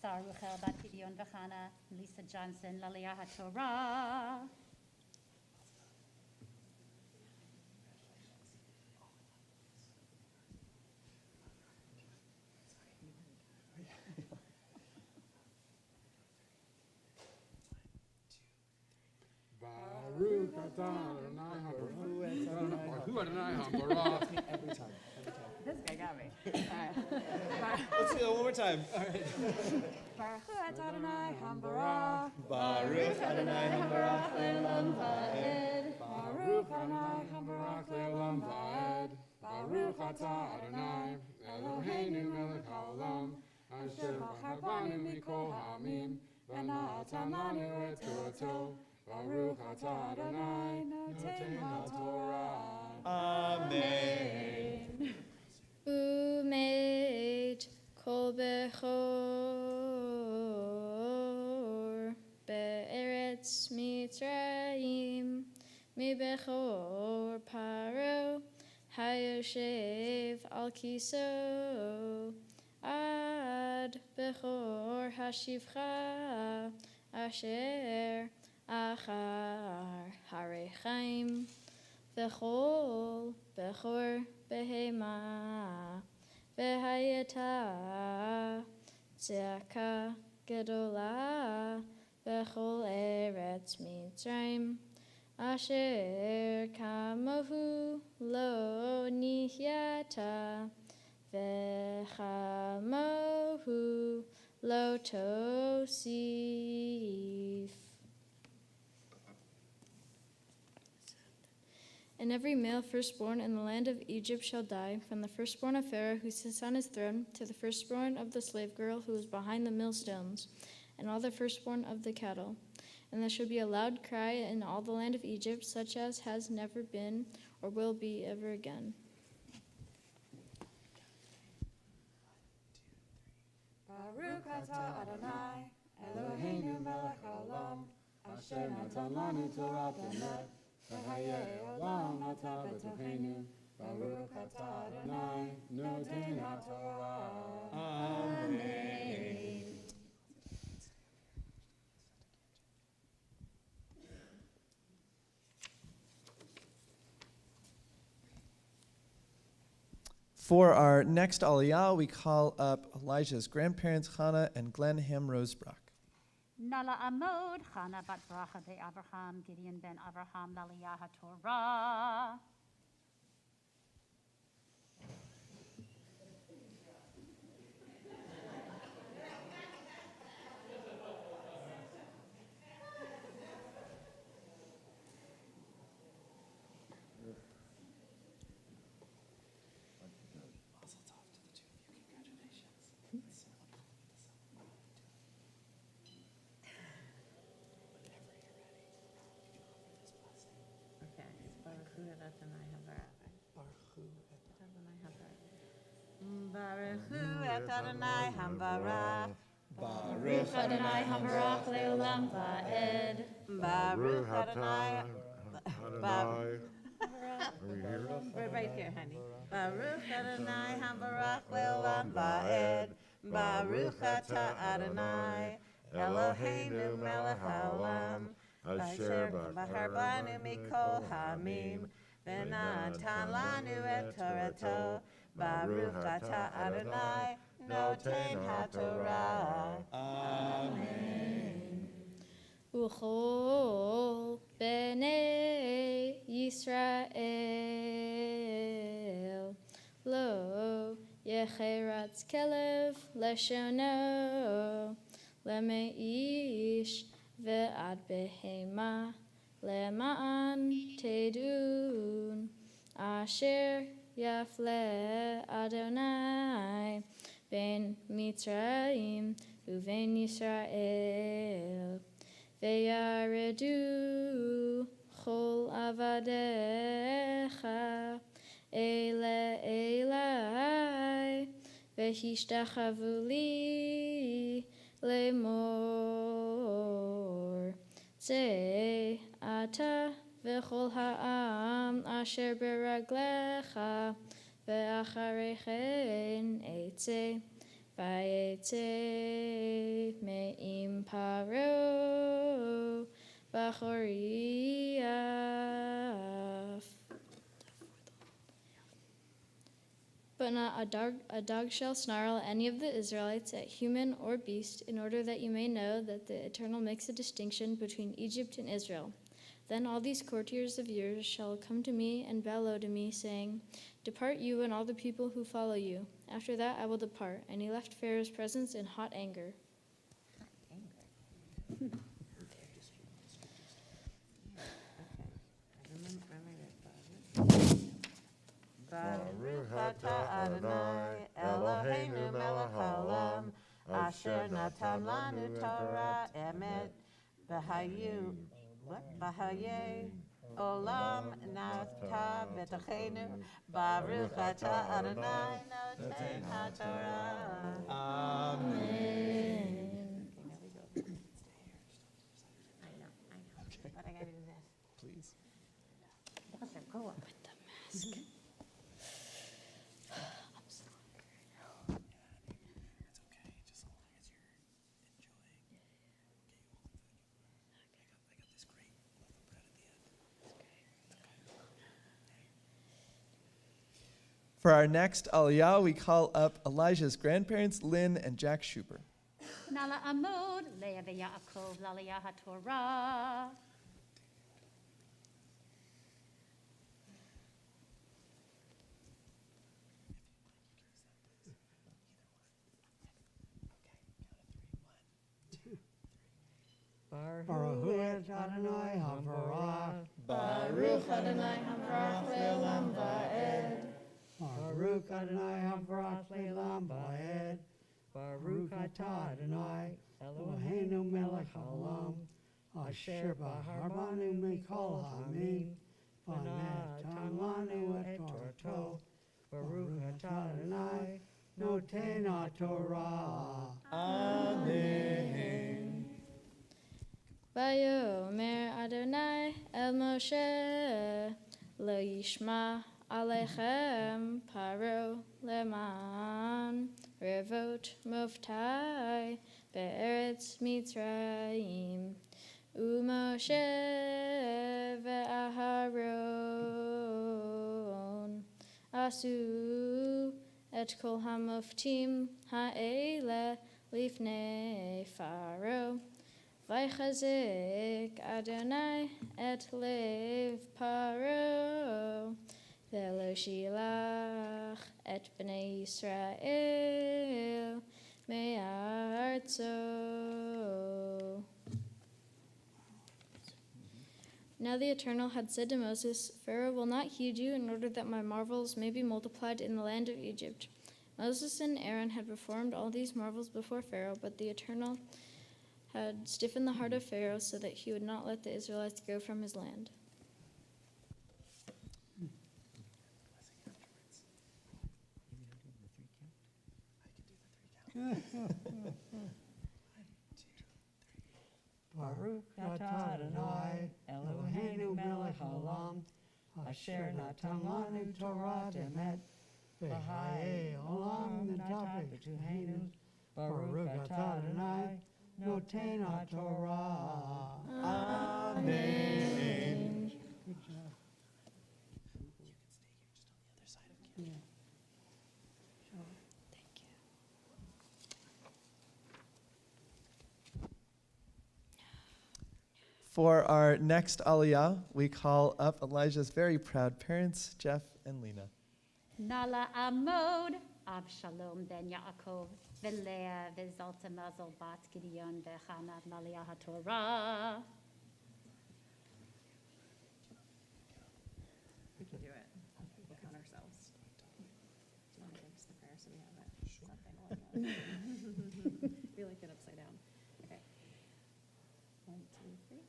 Sarah Ruchel Bat Gideon Vechana, Lisa Johnson, Laliyah HaTorah. Baruch atah Adonai HaBarach. Every time. This guy got me. Let's do it one more time. Baruch Adonai HaBarach. Baruch Adonai HaBarach Le'olam Va'ed. Baruch Adonai HaBarach Le'olam Va'ed. Baruch atah Adonai Eloheinu melech haolam. Asher bachar banu mikol ha'amim. V'natan lanu et Torato. Baruch atah Adonai noten haTorah. Amen. Umeid kol bechor be'eretz Mitzrayim mi bechor paro hayoshev al kiso ad bechor hashivcha asher achar harechaim v'chol bechor behema v'hayata tzaka gedola v'chol eretz Mitzrayim asher kamohu lo nihyata v'chamohu lo tosif. And every male firstborn in the land of Egypt shall die, from the firstborn of Pharaoh who sits on his throne to the firstborn of the slave girl who is behind the millstones, and all the firstborn of the cattle. And there shall be a loud cry in all the land of Egypt, such as has never been or will be ever again. Baruch atah Adonai Eloheinu melech haolam. Asher natan lanu Torah emet. V'hayeh olam atah b'tocheinu. Baruch atah Adonai noten haTorah. Amen. For our next Aliyah, we call up Elijah's grandparents, Hannah and Glenn Ham Rosebrock. Nala Amod, Chana Bat Bracha Be Avraham, Gideon Ben Avraham, Laliyah HaTorah. Okay. Baruch Adonai HaBarach. Baruch Adonai HaBarach. Baruch Adonai HaBarach Le'olam Va'ed. Baruch Adonai. Adonai. Are we here? We're right here, honey. Baruch Adonai HaBarach Le'olam Va'ed. Baruch atah Adonai Eloheinu melech haolam. Asher bachar banu mikol ha'amim. V'natan lanu et Torato. Baruch atah Adonai noten haTorah. Amen. Uchol b'nei Yisrael lo yecheratz kelev leshono lemeish ve'ad behema lema'an tedun asher yafle Adonai ben Mitzrayim uven Yisrael ve'yaredu chol avadecha ele elai ve'hishtachavu li lemor צא אתה וכל העם אשר ברגליך, ואחרי כן אצא, ויצא מעם פרעה בחוריף. But not a dog shall snarl at any of the Israelites, at human or beast, in order that you may know that the Eternal makes a distinction between Egypt and Israel. Then all these courtiers of yours shall come to me and bow low to me, saying, Depart you and all the people who follow you. After that I will depart. And he left Pharaoh's presence in hot anger. Baruch atah Adonai Eloheinu melech haolam asher natan lanu Torah emet b'hayei olam nata v'tachenu Baruch atah Adonai noten haTorah. Amen. I know. But I gotta do this. Please. Go up. With the mask. It's okay, just so long as you're enjoying. Okay, I got this great loaf of bread at the end. For our next Aliyah, we call up Elijah's grandparents, Lynn and Jack Shupper. Nala Amod, Leah Yaakov, Laliyah HaTorah. Baruch Adonai Havarach. Baruch Adonai Havarach le'olam va'ed. Baruch Adonai Havarach le'olam va'ed. Baruch atah Adonai Eloheinu melech haolam asher b'harbanu mikol ha'amim v'natan lanu et Torto. Baruch atah Adonai noten haTorah. Amen. Vayomer Adonai el Moshe lo yishma alechem paro leman revot moftai be'eretz Mitzrayim u'Moshe ve'Aharon asu et kol hamoftim ha'ele lifnei Pharaoh. Vaychazek Adonai et lev Paro, velo shilach et bnei Yisrael me'artzo. Now the Eternal had said to Moses, Pharaoh will not heed you in order that my marvels may be multiplied in the land of Egypt. Moses and Aaron had performed all these marvels before Pharaoh, but the Eternal had stiffened the heart of Pharaoh so that he would not let the Israelites go from his land. Baruch atah Adonai Eloheinu melech haolam asher natan lanu Torah emet v'hayei olam nata v'tuheinu. Baruch atah Adonai noten haTorah. Amen. Good job. Thank you. For our next Aliyah, we call up Elijah's very proud parents, Jeff and Lena. Nala Amod, Avshalom ben Yaakov, Velea Vezalta Mazel Bat Gideon Bechana Maliyah HaTorah. We can do it. We'll count ourselves. Not against the prayer, so we have it. Something like that. We like it upside down. Okay. 1, 2, 3.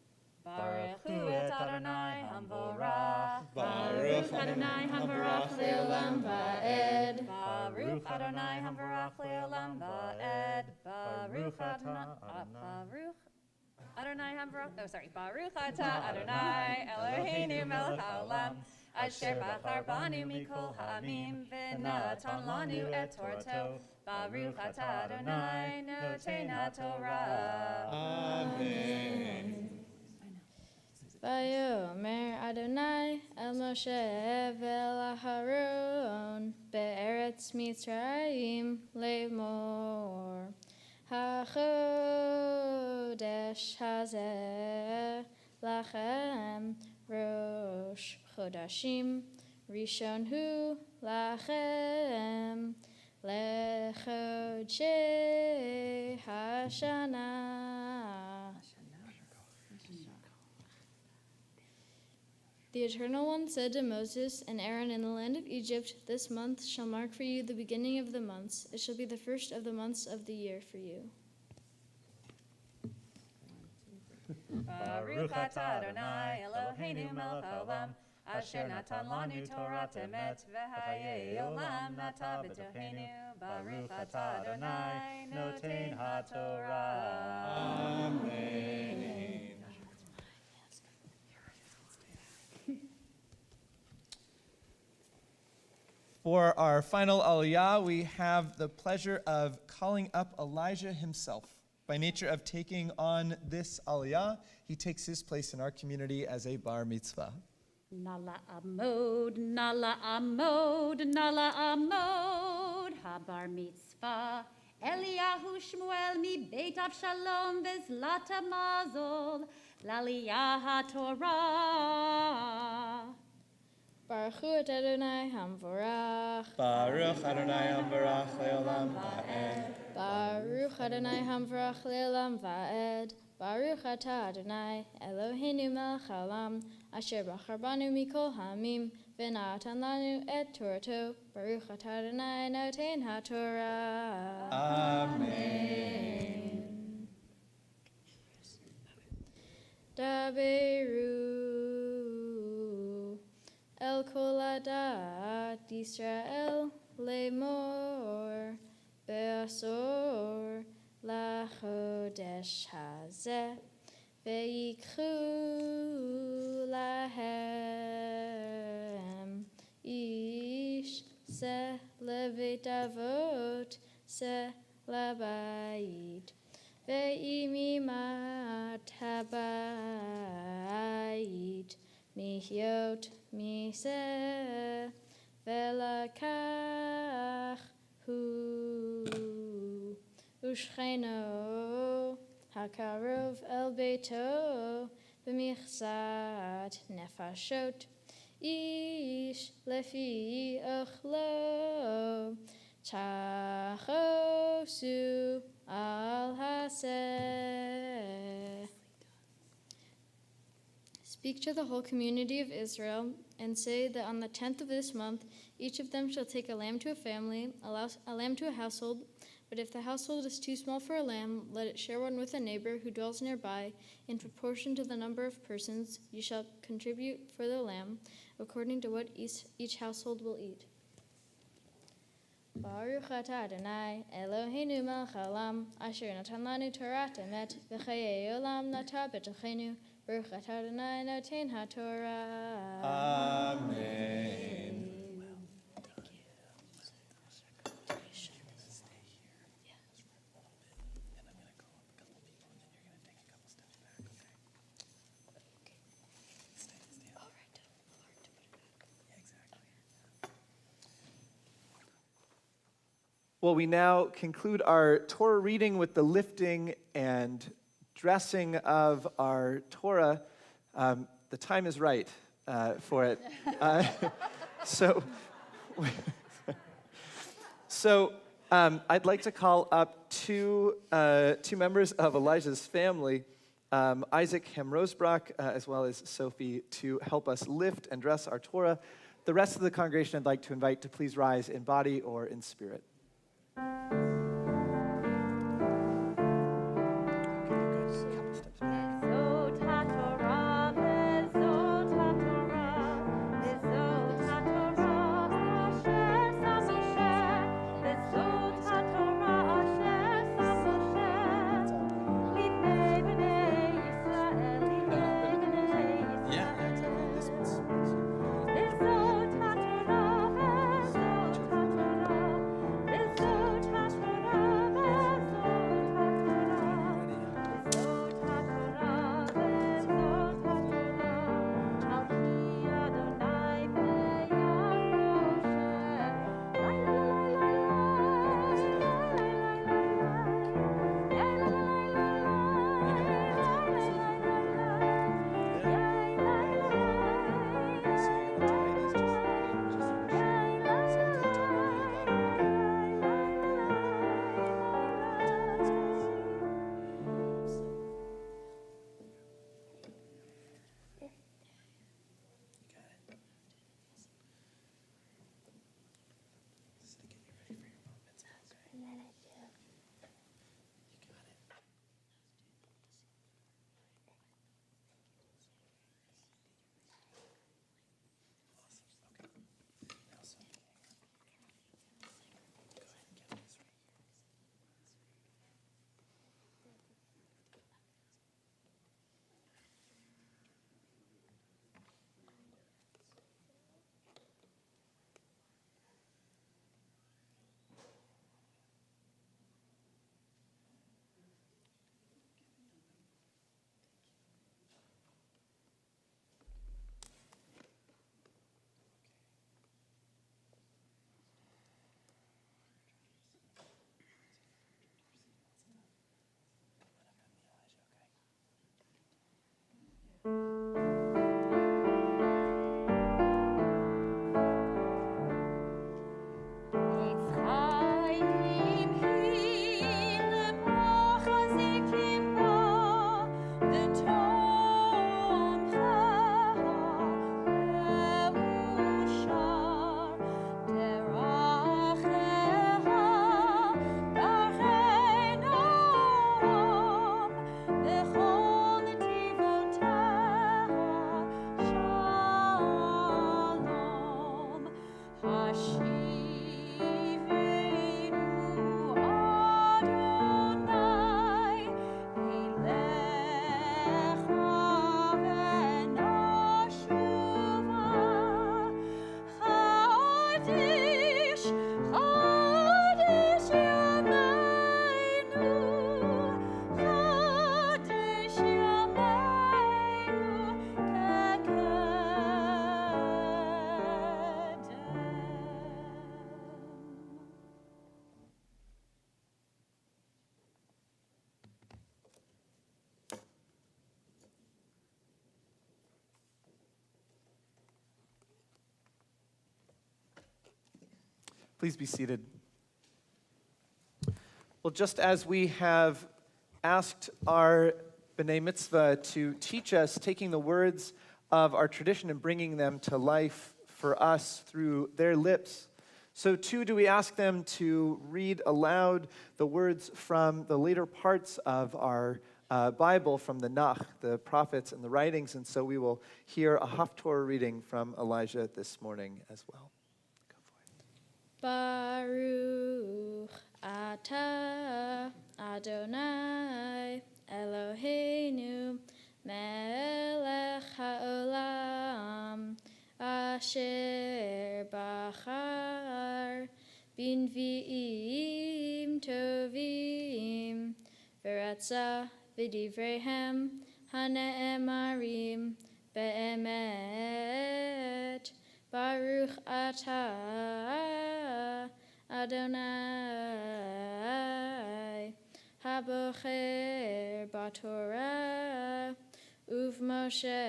Baruch Hu et Adonai Hamvorach. Baruch Adonai Hamvarach le'olam va'ed. Baruch Adonai Hamvarach le'olam va'ed. Baruch Adonai. Baruch Adonai Hamvarach, Baruch atah Adonai Eloheinu melech haolam, asher bachar banu mikol ha'amim, v'natan lanu et Torato. Baruch atah Adonai noten haTorah. Amen. Vayomer Adonai el Moshe ve'el Aharon be'eretz Mitzrayim lemor. HaChodesh hazeh lachem rosh chodashim rishon hu lachem lechodshei hashana. The Eternal One said to Moses and Aaron in the land of Egypt, "This month shall mark for you the beginning of the months. It shall be the first of the months of the year for you." Baruch atah Adonai Eloheinu melech haolam, asher natan lanu Torah emet, v'hayei olam nata b'toheinu. Baruch atah Adonai noten haTorah. Amen. For our final aliyah, we have the pleasure of calling up Elijah himself. By nature of taking on this aliyah, he takes his place in our community as a bar mitzvah. Nala amod, nala amod, nala amod, habar mitzvah. Eliyahu Shmuel mi Beit Avshalom v'zlata mazol, laliyah haTorah. Baruch hu et Adonai hamvorach. Baruch Adonai hamvorach le'olam va'ed. Baruch Adonai hamvorach le'olam va'ed. Baruch atah Adonai Eloheinu melech haolam, asher bachar banu mikol ha'amim, v'natan lanu et Torato. Baruch atah Adonai noten haTorah. Amen. Daberu el kol adat Yisrael lemor be'asor lachodesh hazeh ve'yikchu lahem ish se leveit avot se labayit ve'imimat habayit mihyot miseh velakach hu ushcheno hakarov el beito b'michzat nefashot ish lefi ochlo tachosu al haseh. Speak to the whole community of Israel and say that on the 10th of this month, each of them shall take a lamb to a family, a lamb to a household. But if the household is too small for a lamb, let it share one with a neighbor who dwells nearby. In proportion to the number of persons, you shall contribute for the lamb, according to what each household will eat. Baruch atah Adonai Eloheinu melech haolam, asher natan lanu Torah emet, v'chayei olam nata b'tochenu. Baruch atah Adonai noten haTorah. Amen. Well, we now conclude our Torah reading with the lifting and dressing of our Torah. The time is right for it. So I'd like to call up two members of Elijah's family, Isaac Hamrosbrock, as well as Sophie, to help us lift and dress our Torah. The rest of the congregation I'd like to invite to please rise in body or in spirit. Please be seated. Well, just as we have asked our B'nai Mitzvah to teach us, taking the words of our tradition and bringing them to life for us through their lips, so too do we ask them to read aloud the words from the later parts of our Bible, from the Nach, the prophets and the writings, and so we will hear a Haftorah reading from Elijah this morning as well. Baruch atah Adonai Eloheinu melech haolam asher bachar b'nvi'im tovim v'ratzah v'divreihem hane'emarim be'emet. Baruch atah Adonai habocher b'Torah uv'Moshe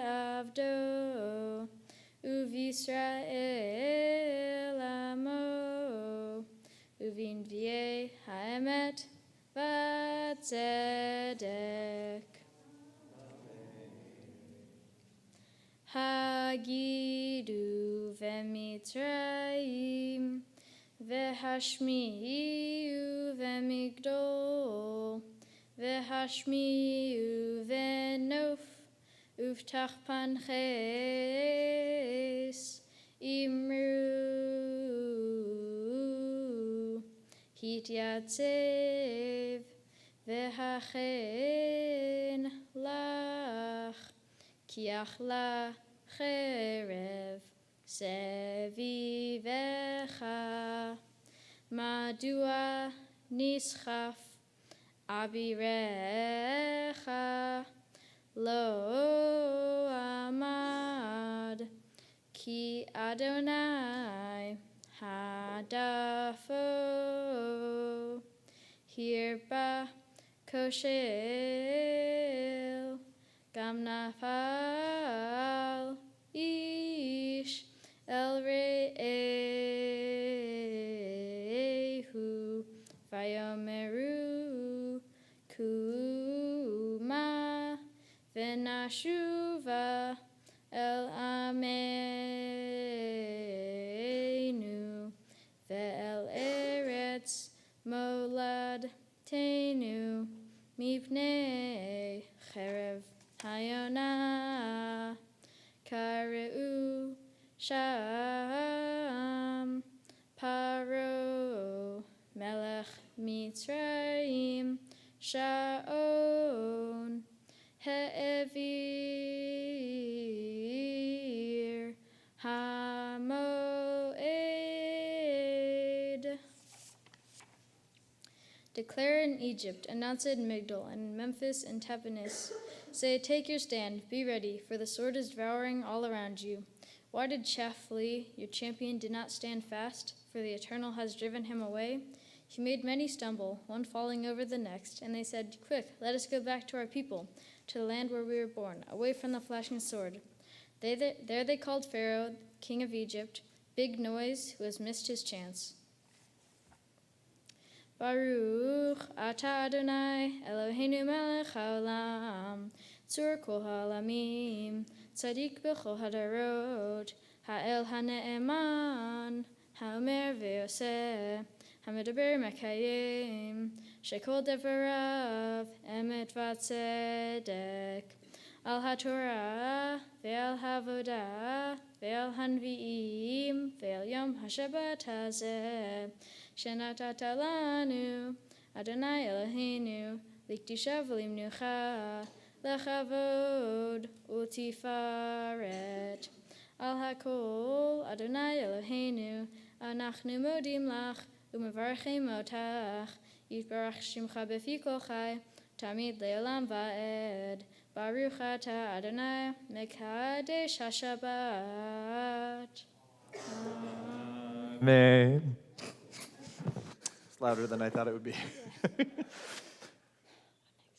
avdo uv'Yisrael amo uv'nvi'ei ha'emet v'tzedek. Hagidu v'Mitzrayim v'hashmi'u v'migdol v'hashmi'u v'nof uv'tach panches imru hityatzev v'hachen lach kiachla cherev sevivecha madua nischaf abirecha lo amad ki Adonai hadafo hirba koshel gam nafal ish el re'ehu vayomeru kuma v'nashuva el ameinu ve'el eretz molad tenu mipnei cherev hayona kareu sham paro melech mitzrayim shaon he'evir hamoed. Declare in Egypt, announce it in Migdol, and in Memphis and Tapanhes. Say, take your stand, be ready, for the sword is devouring all around you. Why did Chaff flee? Your champion did not stand fast, for the Eternal has driven him away. He made many stumble, one falling over the next, and they said, quick, let us go back to our people, to the land where we were born, away from the flashing sword. There they called Pharaoh, king of Egypt, big noise, who has missed his chance. Baruch atah Adonai Eloheinu melech haolam tzur kol ha'olamim tzadik b'chol hadarot ha'el ha'ne'eman ha'omer ve'oseh ha'medaber mekayim shekol devarav emet v'tzedek al ha'torah ve'al ha'avodah ve'al hanvi'im ve'al yom ha'shabbat hazeh Shenatata lanu, Adonai Eloheinu, liktisha v'limnucha, lechavod utifaret. Al hakol, Adonai Eloheinu, anachnu modim lach, umevarchim otach, yitbarach shimcha befi kol chai, tamid le'olam va'ed. Baruch atah Adonai, mekadesh haShabbat. Amen. Louder than I thought it would be.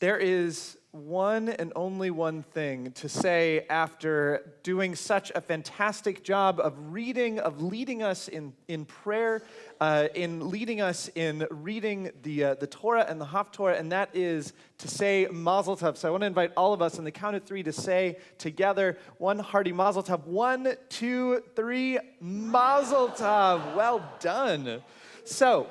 There is one and only one thing to say after doing such a fantastic job of reading, of leading us in prayer, in leading us in reading the Torah and the Haftorah, and that is to say Mazel Tov. So I want to invite all of us on the count of 3 to say together one hearty Mazel Tov. 1, 2, 3, Mazel Tov. Well done. So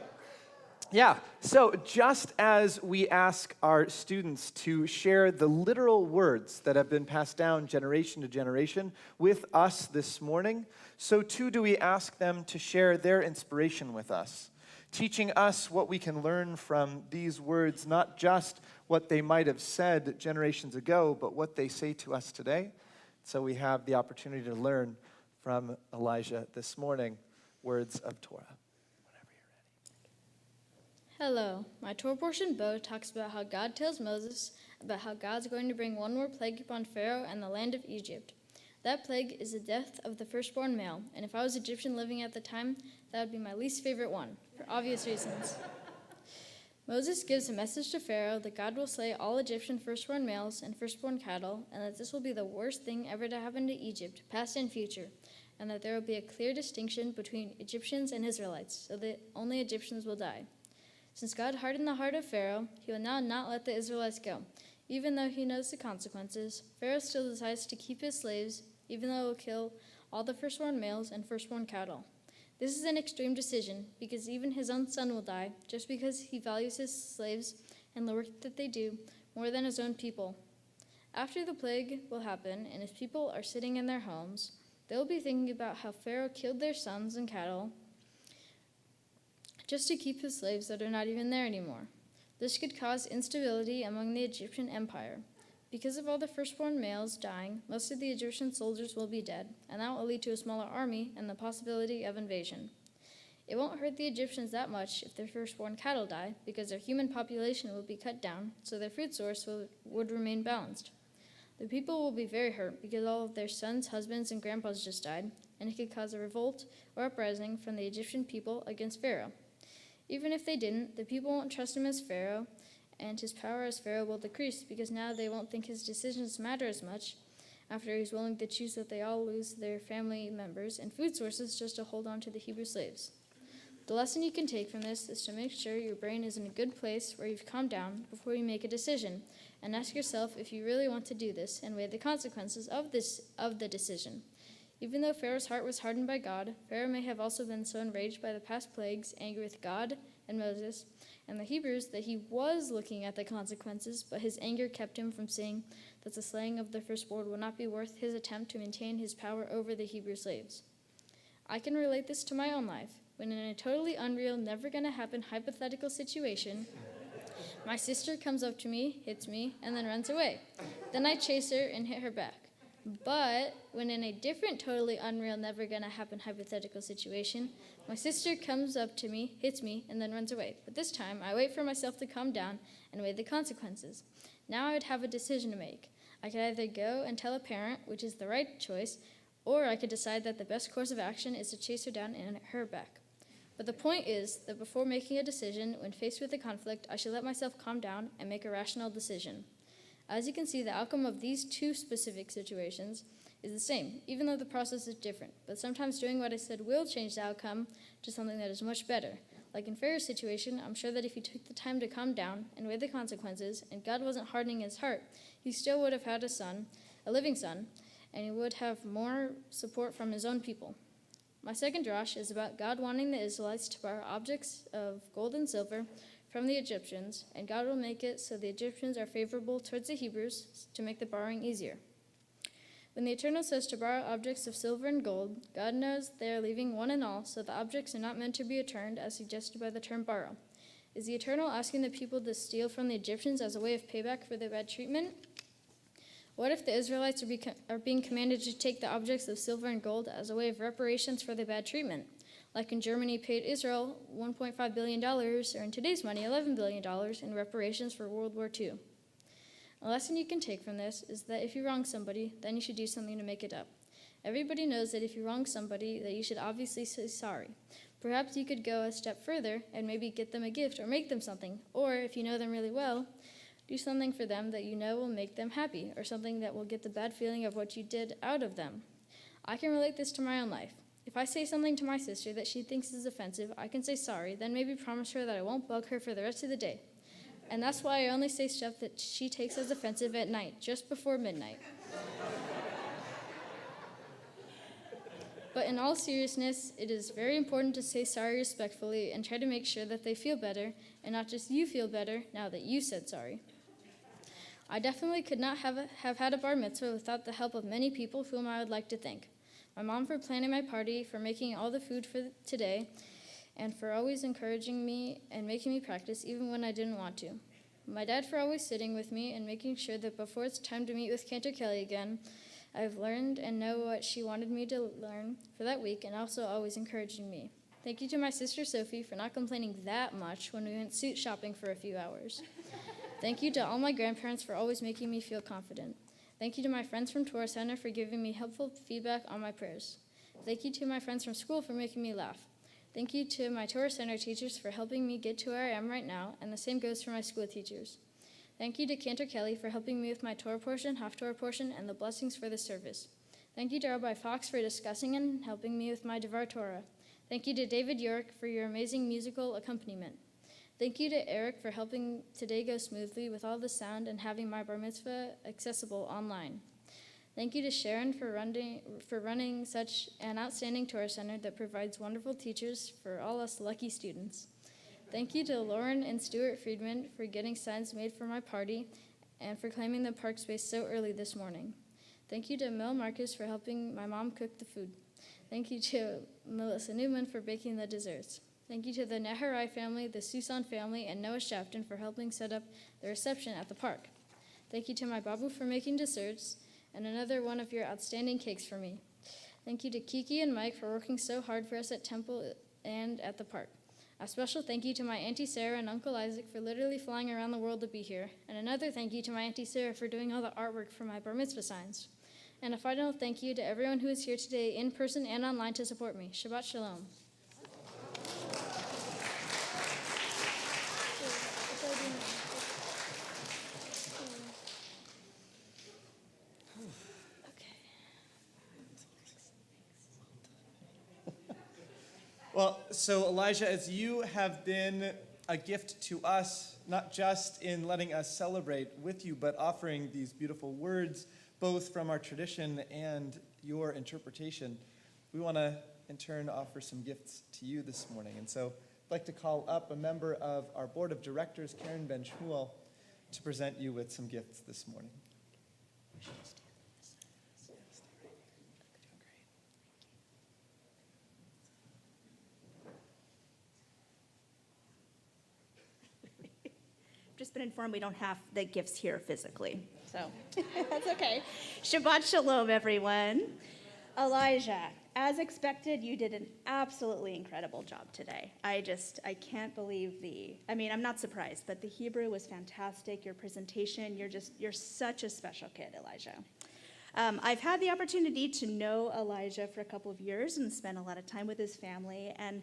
just as we ask our students to share the literal words that have been passed down generation to generation with us this morning, so too do we ask them to share their inspiration with us, teaching us what we can learn from these words, not just what they might have said generations ago, but what they say to us today. So we have the opportunity to learn from Elijah this morning, words of Torah. Hello. My Torah portion, Bo, talks about how God tells Moses about how God's going to bring one more plague upon Pharaoh and the land of Egypt. That plague is the death of the firstborn male, and if I was Egyptian living at the time, that would be my least favorite one, for obvious reasons. Moses gives a message to Pharaoh that God will slay all Egyptian firstborn males and firstborn cattle, and that this will be the worst thing ever to happen to Egypt, past and future, and that there will be a clear distinction between Egyptians and Israelites, so that only Egyptians will die. Since God hardened the heart of Pharaoh, he will now not let the Israelites go. Even though he knows the consequences, Pharaoh still decides to keep his slaves, even though it will kill all the firstborn males and firstborn cattle. This is an extreme decision, because even his own son will die, just because he values his slaves and the work that they do more than his own people. After the plague will happen, and his people are sitting in their homes, they will be thinking about how Pharaoh killed their sons and cattle just to keep his slaves that are not even there anymore. This could cause instability among the Egyptian empire. Because of all the firstborn males dying, most of the Egyptian soldiers will be dead, and that will lead to a smaller army and the possibility of invasion. It won't hurt the Egyptians that much if their firstborn cattle die, because their human population will be cut down, so their food source would remain balanced. The people will be very hurt because all of their sons, husbands, and grandpas just died, and it could cause a revolt or uprising from the Egyptian people against Pharaoh. Even if they didn't, the people won't trust him as Pharaoh, and his power as Pharaoh will decrease, because now they won't think his decisions matter as much after he's willing to choose that they all lose their family members and food sources just to hold on to the Hebrew slaves. The lesson you can take from this is to make sure your brain is in a good place where you've calmed down before you make a decision, and ask yourself if you really want to do this and weigh the consequences of the decision. Even though Pharaoh's heart was hardened by God, Pharaoh may have also been so enraged by the past plagues, angry with God and Moses and the Hebrews, that he was looking at the consequences, but his anger kept him from seeing that the slaying of the firstborn would not be worth his attempt to maintain his power over the Hebrew slaves. I can relate this to my own life. When in a totally unreal, never gonna happen hypothetical situation, my sister comes up to me, hits me, and then runs away. Then I chase her and hit her back. But when in a different, totally unreal, never gonna happen hypothetical situation, my sister comes up to me, hits me, and then runs away. But this time, I wait for myself to calm down and weigh the consequences. Now I would have a decision to make. I could either go and tell a parent, which is the right choice, or I could decide that the best course of action is to chase her down and hit her back. But the point is that before making a decision, when faced with a conflict, I should let myself calm down and make a rational decision. As you can see, the outcome of these two specific situations is the same, even though the process is different. But sometimes doing what I said will change the outcome to something that is much better. Like in Pharaoh's situation, I'm sure that if he took the time to calm down and weigh the consequences, and God wasn't hardening his heart, he still would have had a living son, and he would have more support from his own people. My second drash is about God wanting the Israelites to borrow objects of gold and silver from the Egyptians, and God will make it so the Egyptians are favorable towards the Hebrews to make the borrowing easier. When the Eternal says to borrow objects of silver and gold, God knows they are leaving one and all, so the objects are not meant to be returned as suggested by the term borrow. Is the Eternal asking the people to steal from the Egyptians as a way of payback for their bad treatment? What if the Israelites are being commanded to take the objects of silver and gold as a way of reparations for their bad treatment? Like when Germany paid Israel $1.5 billion, or in today's money, $11 billion in reparations for World War II. A lesson you can take from this is that if you wrong somebody, then you should do something to make it up. Everybody knows that if you wrong somebody, that you should obviously say sorry. Perhaps you could go a step further and maybe get them a gift or make them something. Or if you know them really well, Do something for them that you know will make them happy, or something that will get the bad feeling of what you did out of them. I can relate this to my own life. If I say something to my sister that she thinks is offensive, I can say sorry, then maybe promise her that I won't bug her for the rest of the day. And that's why I only say stuff that she takes as offensive at night, just before midnight. But in all seriousness, it is very important to say sorry respectfully and try to make sure that they feel better, and not just you feel better now that you said sorry. I definitely could not have had a bar mitzvah without the help of many people whom I would like to thank. My mom for planning my party, for making all the food for today, and for always encouraging me and making me practice even when I didn't want to. My dad for always sitting with me and making sure that before it's time to meet with Cantorial again, I've learned and know what she wanted me to learn for that week, and also always encouraging me. Thank you to my sister Sophie for not complaining that much when we went suit shopping for a few hours. Thank you to all my grandparents for always making me feel confident. Thank you to my friends from Torah Center for giving me helpful feedback on my prayers. Thank you to my friends from school for making me laugh. Thank you to my Torah Center teachers for helping me get to where I am right now, and the same goes for my school teachers. Thank you to Cantor Kelly for helping me with my Torah portion, half Torah portion, and the blessings for the service. Thank you to Rabbi Fox for discussing and helping me with my Devar Torah. Thank you to David York for your amazing musical accompaniment. Thank you to Eric for helping today go smoothly with all the sound and having my bar mitzvah accessible online. Thank you to Sharon for running such an outstanding Torah Center that provides wonderful teachers for all us lucky students. Thank you to Lauren and Stuart Friedman for getting signs made for my party and for claiming the park space so early this morning. Thank you to Mel Marcus for helping my mom cook the food. Thank you to Melissa Newman for baking the desserts. Thank you to the Neharai family, the Susan family, and Noah Shafton for helping set up the reception at the park. Thank you to my Babu for making desserts and another one of your outstanding cakes for me. Thank you to Kiki and Mike for working so hard for us at Temple and at the park. A special thank you to my Auntie Sarah and Uncle Isaac for literally flying around the world to be here. And another thank you to my Auntie Sarah for doing all the artwork for my bar mitzvah signs. And a final thank you to everyone who is here today in person and online to support me. Shabbat Shalom. Well, so Elijah, as you have been a gift to us, not just in letting us celebrate with you, but offering these beautiful words, both from our tradition and your interpretation, we want to, in turn, offer some gifts to you this morning. And so I'd like to call up a member of our board of directors, Karen Ben Shmuel, to present you with some gifts this morning. Just been informed we don't have the gifts here physically, so that's okay. Shabbat Shalom, everyone. Elijah, as expected, you did an absolutely incredible job today. I can't believe I'm not surprised, but the Hebrew was fantastic. Your presentation, you're such a special kid, Elijah. I've had the opportunity to know Elijah for a couple of years and spend a lot of time with his family, and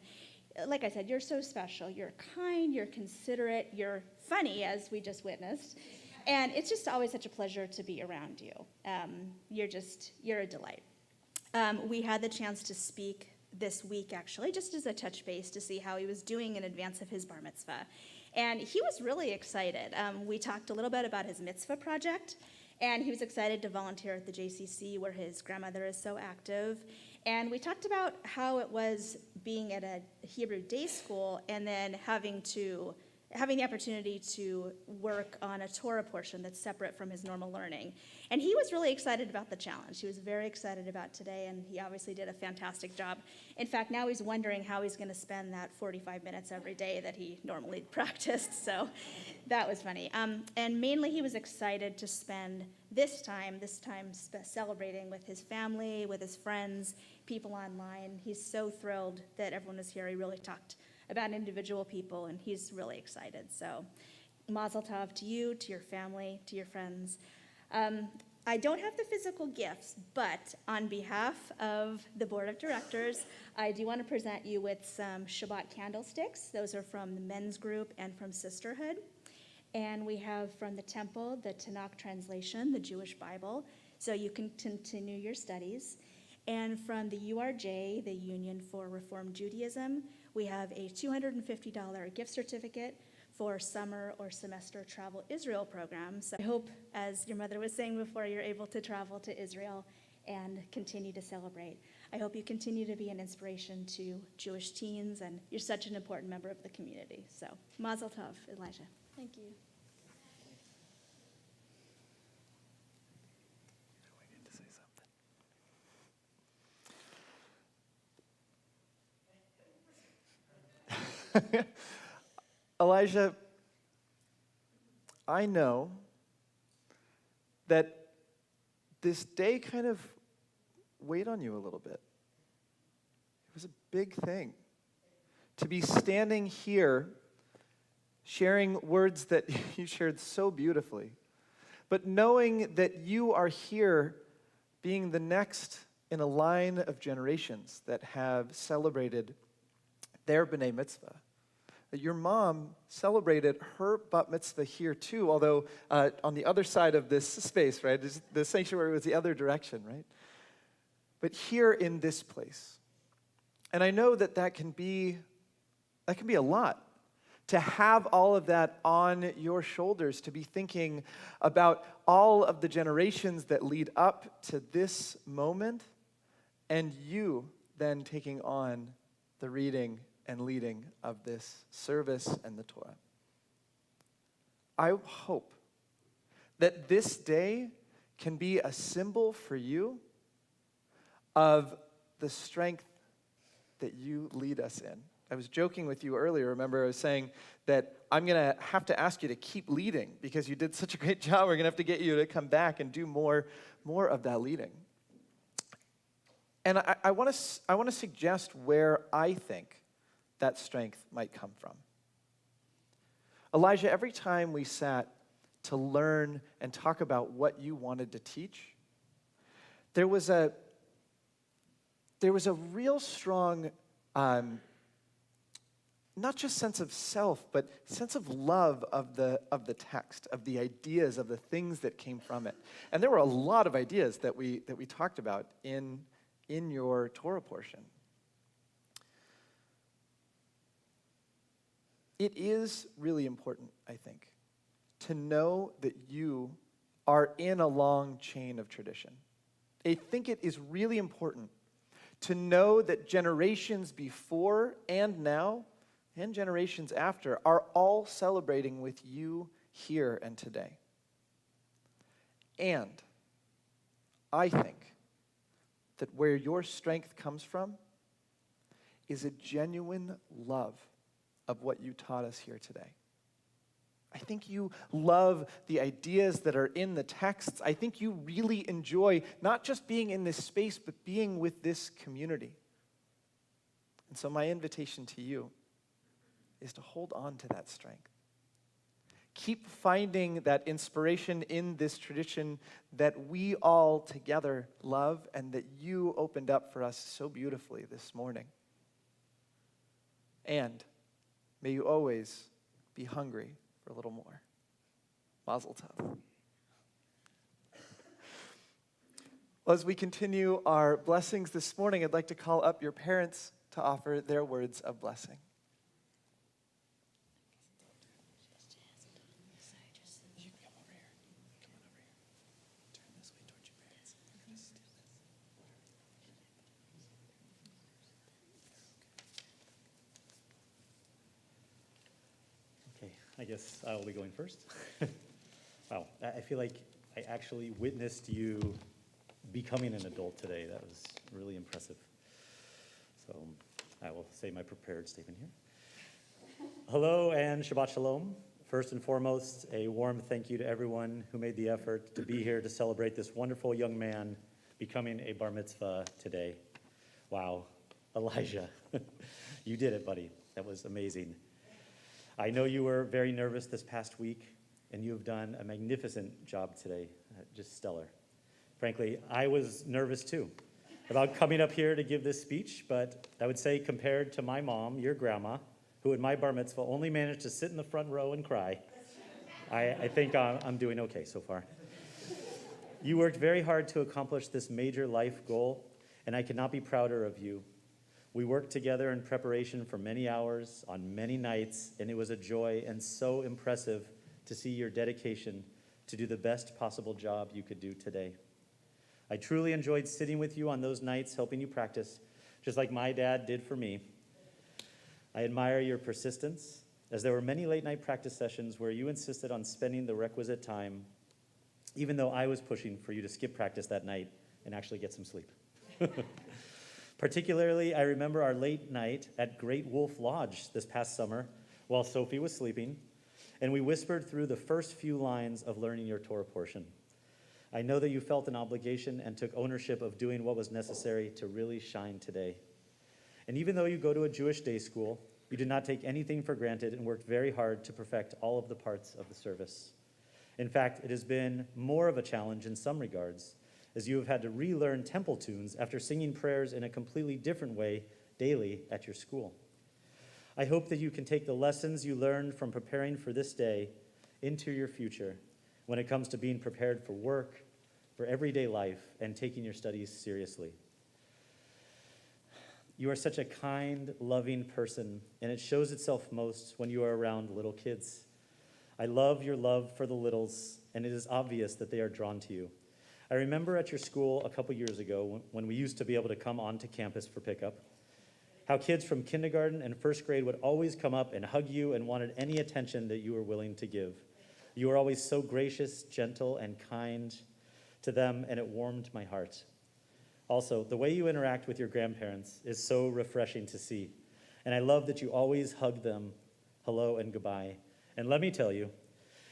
like I said, you're so special. You're kind, you're considerate, you're funny, as we just witnessed. And it's just always such a pleasure to be around you. You're a delight. We had the chance to speak this week, actually, just as a touch base to see how he was doing in advance of his bar mitzvah. And he was really excited. We talked a little bit about his mitzvah project, and he was excited to volunteer at the JCC where his grandmother is so active. And we talked about how it was being at a Hebrew day school and then having the opportunity to work on a Torah portion that's separate from his normal learning. And he was really excited about the challenge. He was very excited about today, and he obviously did a fantastic job. In fact, now he's wondering how he's going to spend that 45 minutes every day that he normally practiced, so that was funny. And mainly he was excited to spend this time celebrating with his family, with his friends, people online. He's so thrilled that everyone was here. He really talked about individual people, and he's really excited. So mazel tov to you, to your family, to your friends. I don't have the physical gifts, but on behalf of the board of directors, I do want to present you with some Shabbat candlesticks. Those are from the men's group and from Sisterhood. And we have from the temple, the Tanakh translation, the Jewish Bible, so you can continue your studies. And from the URJ, the Union for Reform Judaism, we have a $250 gift certificate for summer or semester travel Israel program. So I hope, as your mother was saying before, you're able to travel to Israel and continue to celebrate. I hope you continue to be an inspiration to Jewish teens, and you're such an important member of the community. So, Mazel Tov, Elijah. Thank you. Elijah, I know that this day kind of weighed on you a little bit. It was a big thing to be standing here sharing words that you shared so beautifully, but knowing that you are here being the next in a line of generations that have celebrated their B'nai Mitzvah. That your mom celebrated her bat mitzvah here too, although on the other side of this space, right? The sanctuary was the other direction, right? But here in this place. And I know that can be a lot. To have all of that on your shoulders, to be thinking about all of the generations that lead up to this moment, and you then taking on the reading and leading of this service and the Torah. I hope that this day can be a symbol for you of the strength that you lead us in. I was joking with you earlier. Remember, I was saying that I'm going to have to ask you to keep leading because you did such a great job. We're going to have to get you to come back and do more of that leading. And I want to suggest where I think that strength might come from. Elijah, every time we sat to learn and talk about what you wanted to teach, there was a real strong, not just sense of self, but sense of love of the text, of the ideas, of the things that came from it. And there were a lot of ideas that we talked about in your Torah portion. It is really important, I think, to know that you are in a long chain of tradition. I think it is really important to know that generations before and now, and generations after, are all celebrating with you here and today. And I think that where your strength comes from is a genuine love of what you taught us here today. I think you love the ideas that are in the texts. I think you really enjoy not just being in this space, but being with this community. And so my invitation to you is to hold on to that strength. Keep finding that inspiration in this tradition that we all together love and that you opened up for us so beautifully this morning. And may you always be hungry for a little more. Mazel tov. Well, as we continue our blessings this morning, I'd like to call up your parents to offer their words of blessing. I guess I'll be going first. Wow, I feel like I actually witnessed you becoming an adult today. That was really impressive. So I will say my prepared statement here. Hello and Shabbat Shalom. First and foremost, a warm thank you to everyone who made the effort to be here to celebrate this wonderful young man becoming a bar mitzvah today. Wow, Elijah, you did it, buddy. That was amazing. I know you were very nervous this past week, and you have done a magnificent job today, just stellar. Frankly, I was nervous too about coming up here to give this speech, but I would say compared to my mom, your grandma, who at my bar mitzvah only managed to sit in the front row and cry, I think I'm doing okay so far. You worked very hard to accomplish this major life goal, and I could not be prouder of you. We worked together in preparation for many hours on many nights, and it was a joy and so impressive to see your dedication to do the best possible job you could do today. I truly enjoyed sitting with you on those nights, helping you practice, just like my dad did for me. I admire your persistence, as there were many late-night practice sessions where you insisted on spending the requisite time, even though I was pushing for you to skip practice that night and actually get some sleep. Particularly, I remember our late night at Great Wolf Lodge this past summer while Sophie was sleeping, and we whispered through the first few lines of learning your Torah portion. I know that you felt an obligation and took ownership of doing what was necessary to really shine today. And even though you go to a Jewish day school, you did not take anything for granted and worked very hard to perfect all of the parts of the service. In fact, it has been more of a challenge in some regards, as you have had to relearn temple tunes after singing prayers in a completely different way daily at your school. I hope that you can take the lessons you learned from preparing for this day into your future when it comes to being prepared for work, for everyday life, and taking your studies seriously. You are such a kind, loving person, and it shows itself most when you are around little kids. I love your love for the littles, and it is obvious that they are drawn to you. I remember at your school a couple years ago when we used to be able to come onto campus for pickup, how kids from kindergarten and first grade would always come up and hug you and wanted any attention that you were willing to give. You were always so gracious, gentle, and kind to them, and it warmed my heart. Also, the way you interact with your grandparents is so refreshing to see, and I love that you always hug them hello and goodbye. And let me tell you,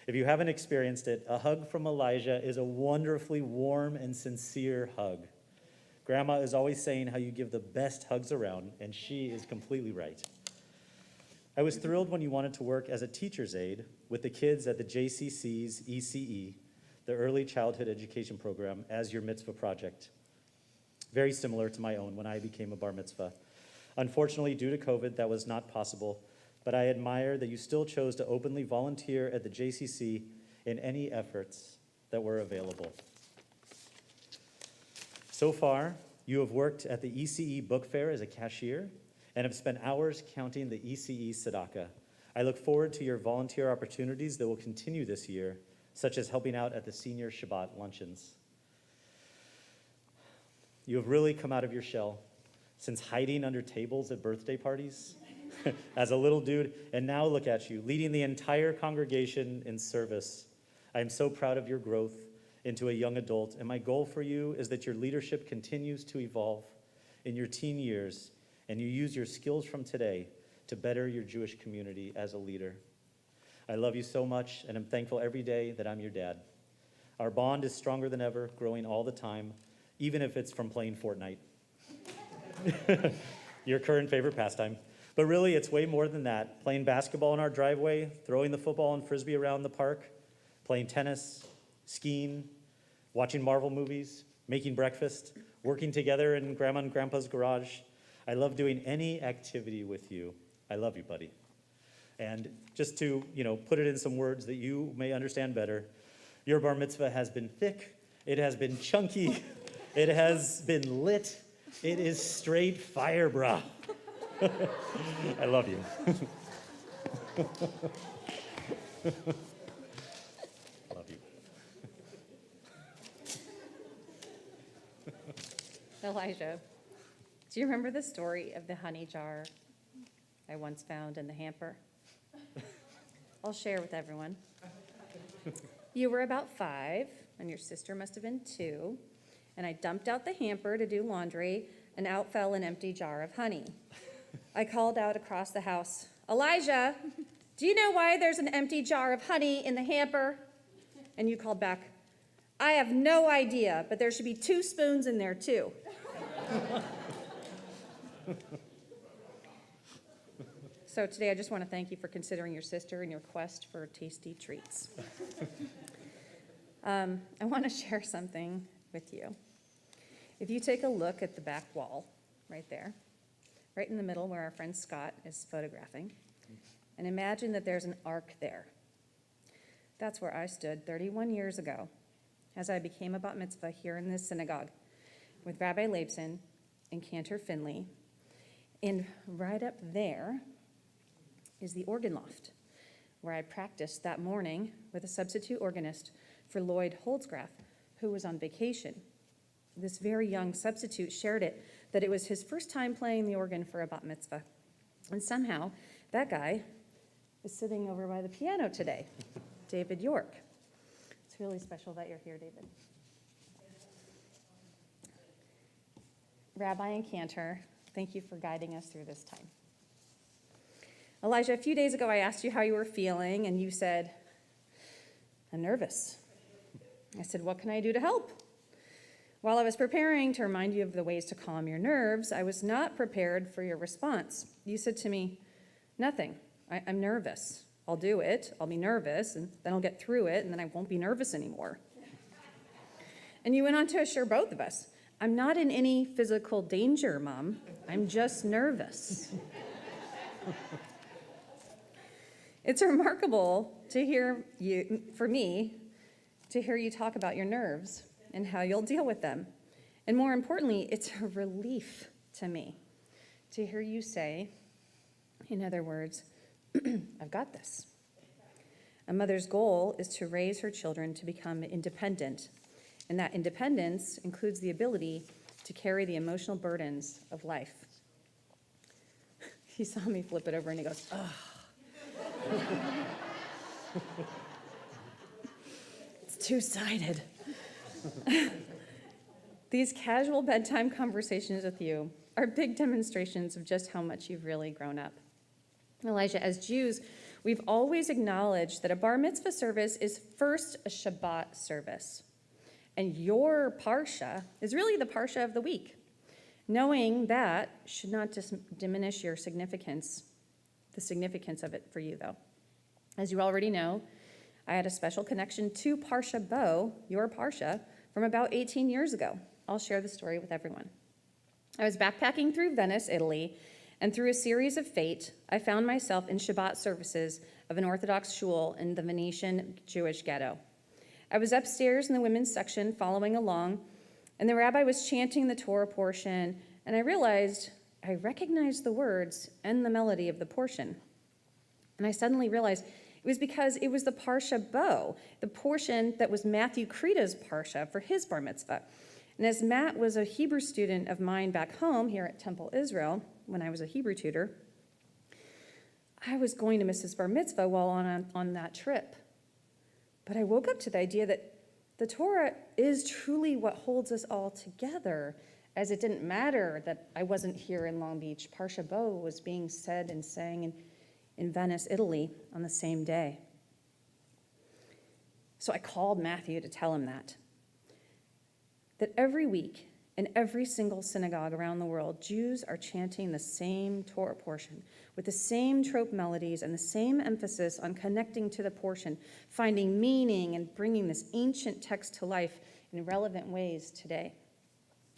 if you haven't experienced it, a hug from Elijah is a wonderfully warm and sincere hug. Grandma is always saying how you give the best hugs around, and she is completely right. I was thrilled when you wanted to work as a teacher's aide with the kids at the JCC's ECE, the Early Childhood Education Program, as your mitzvah project. Very similar to my own when I became a bar mitzvah. Unfortunately, due to COVID, that was not possible, but I admire that you still chose to openly volunteer at the JCC in any efforts that were available. So far, you have worked at the ECE Book Fair as a cashier and have spent hours counting the ECE tzedakah. I look forward to your volunteer opportunities that will continue this year, such as helping out at the senior Shabbat luncheons. You have really come out of your shell since hiding under tables at birthday parties as a little dude, and now look at you, leading the entire congregation in service. I am so proud of your growth into a young adult, and my goal for you is that your leadership continues to evolve in your teen years, and you use your skills from today to better your Jewish community as a leader. I love you so much, and I'm thankful every day that I'm your dad. Our bond is stronger than ever, growing all the time, even if it's from playing Fortnite, your current favorite pastime. But really, it's way more than that. Playing basketball in our driveway, throwing the football and frisbee around the park, playing tennis, skiing, watching Marvel movies, making breakfast, working together in Grandma and Grandpa's garage. I love doing any activity with you. I love you, buddy. And just to, put it in some words that you may understand better, your bar mitzvah has been thick, it has been chunky, it has been lit, it is straight fire, brah. I love you. Love you. Elijah, do you remember the story of the honey jar I once found in the hamper? I'll share with everyone. You were about 5, and your sister must have been 2, and I dumped out the hamper to do laundry, and out fell an empty jar of honey. I called out across the house, "Elijah, do you know why there's an empty jar of honey in the hamper?" And you called back, "I have no idea, but there should be 2 spoons in there too." So today I just want to thank you for considering your sister in your quest for tasty treats. I want to share something with you. If you take a look at the back wall right there, right in the middle where our friend Scott is photographing, and imagine that there's an ark there. That's where I stood 31 years ago as I became a bat mitzvah here in this synagogue with Rabbi Leibson and Cantor Finley. And right up there is the organ loft, where I practiced that morning with a substitute organist for Lloyd Holdsgraf, who was on vacation. This very young substitute shared that it was his first time playing the organ for a bat mitzvah. And somehow, that guy is sitting over by the piano today, David York. It's really special that you're here, David. Rabbi and Cantor, thank you for guiding us through this time. Elijah, a few days ago I asked you how you were feeling, and you said, I'm nervous. I said, what can I do to help? While I was preparing to remind you of the ways to calm your nerves, I was not prepared for your response. You said to me, nothing. I'm nervous. I'll do it. I'll be nervous, and then I'll get through it, and then I won't be nervous anymore. And you went on to assure both of us, I'm not in any physical danger, Mom. I'm just nervous. It's remarkable to hear you, for me, to hear you talk about your nerves and how you'll deal with them. And more importantly, it's a relief to me to hear you say, in other words, I've got this. A mother's goal is to raise her children to become independent, and that independence includes the ability to carry the emotional burdens of life. He saw me flip it over and he goes, ugh. It's two-sided. These casual bedtime conversations with you are big demonstrations of just how much you've really grown up. Elijah, as Jews, we've always acknowledged that a bar mitzvah service is first a Shabbat service. And your parsha is really the parsha of the week. Knowing that should not diminish your significance, the significance of it for you, though. As you already know, I had a special connection to Parsha Bo, your parsha, from about 18 years ago. I'll share the story with everyone. I was backpacking through Venice, Italy, and through a series of fate, I found myself in Shabbat services of an Orthodox shul in the Venetian Jewish ghetto. I was upstairs in the women's section following along, and the rabbi was chanting the Torah portion, and I realized I recognized the words and the melody of the portion. And I suddenly realized it was because it was the Parsha Bo, the portion that was Matthew Krita's Parsha for his bar mitzvah. And as Matt was a Hebrew student of mine back home here at Temple Israel, when I was a Hebrew tutor, I was going to miss his bar mitzvah while on that trip. But I woke up to the idea that the Torah is truly what holds us all together, as it didn't matter that I wasn't here in Long Beach. Parsha Bo was being said and sang in Venice, Italy on the same day. So I called Matthew to tell him that every week in every single synagogue around the world, Jews are chanting the same Torah portion with the same trope melodies and the same emphasis on connecting to the portion, finding meaning and bringing this ancient text to life in relevant ways today.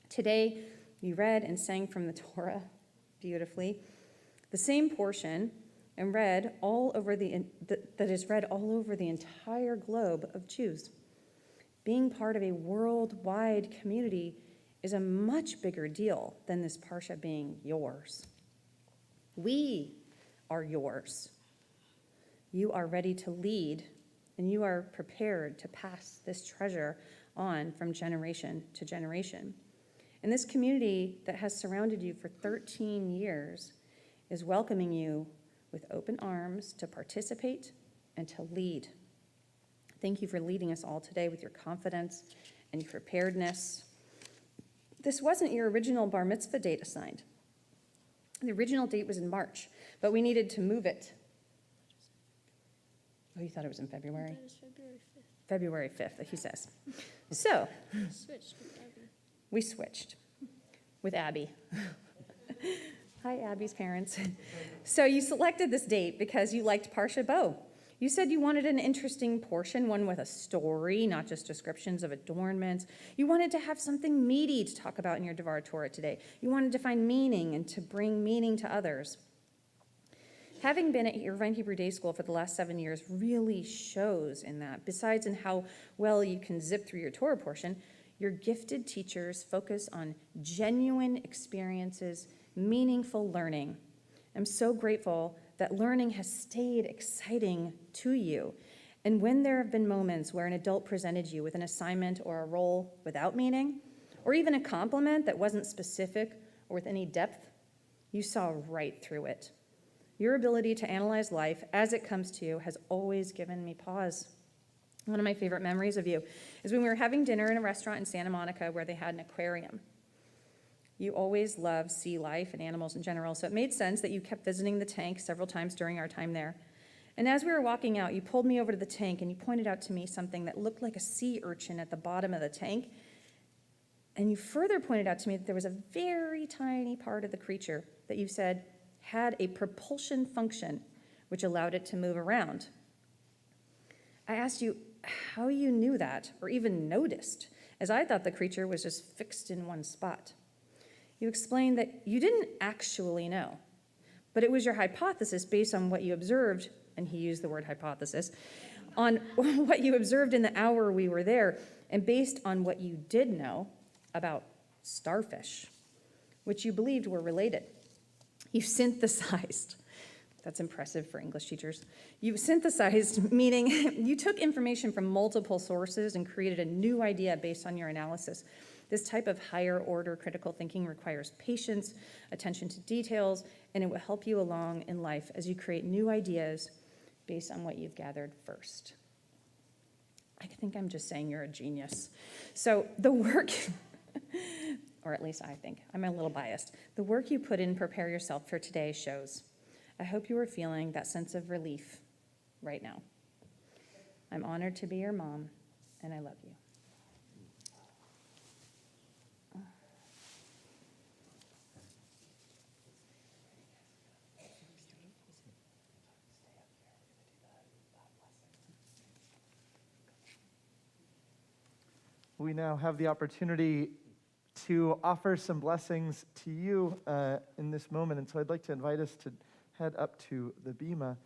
Today, we read and sang from the Torah beautifully, the same portion and read all over that is read all over the entire globe of Jews. Being part of a worldwide community is a much bigger deal than this parsha being yours. We are yours. You are ready to lead, and you are prepared to pass this treasure on from generation to generation. And this community that has surrounded you for 13 years is welcoming you with open arms to participate and to lead. Thank you for leading us all today with your confidence and your preparedness. This wasn't your original bar mitzvah date assigned. The original date was in March, but we needed to move it. Oh, you thought it was in February? That is February 5th. February 5th, he says. So, Switched with Abby. we switched with Abby. Hi, Abby's parents. So you selected this date because you liked Parsha Bo. You said you wanted an interesting portion, one with a story, not just descriptions of adornments. You wanted to have something meaty to talk about in your Devar Torah today. You wanted to find meaning and to bring meaning to others. Having been at Irvine Hebrew Day School for the last 7 years really shows in that. Besides in how well you can zip through your Torah portion, your gifted teachers focus on genuine experiences, meaningful learning. I'm so grateful that learning has stayed exciting to you. And when there have been moments where an adult presented you with an assignment or a role without meaning, or even a compliment that wasn't specific or with any depth, you saw right through it. Your ability to analyze life as it comes to you has always given me pause. One of my favorite memories of you is when we were having dinner in a restaurant in Santa Monica where they had an aquarium. You always loved sea life and animals in general, so it made sense that you kept visiting the tank several times during our time there. And as we were walking out, you pulled me over to the tank and you pointed out to me something that looked like a sea urchin at the bottom of the tank. And you further pointed out to me that there was a very tiny part of the creature that you said had a propulsion function, which allowed it to move around. I asked you how you knew that, or even noticed, as I thought the creature was just fixed in one spot. You explained that you didn't actually know, but it was your hypothesis based on what you observed, and he used the word hypothesis, on what you observed in the hour we were there, and based on what you did know about starfish, which you believed were related. You synthesized. That's impressive for English teachers. You synthesized, meaning you took information from multiple sources and created a new idea based on your analysis. This type of higher order critical thinking requires patience, attention to details, and it will help you along in life as you create new ideas based on what you've gathered first. I think I'm just saying you're a genius. So the work, or at least I think, I'm a little biased. The work you put in prepare yourself for today shows. I hope you are feeling that sense of relief right now. I'm honored to be your mom, and I love you. We now have the opportunity to offer some blessings to you in this moment. And so I'd like to invite us to head up to the bima.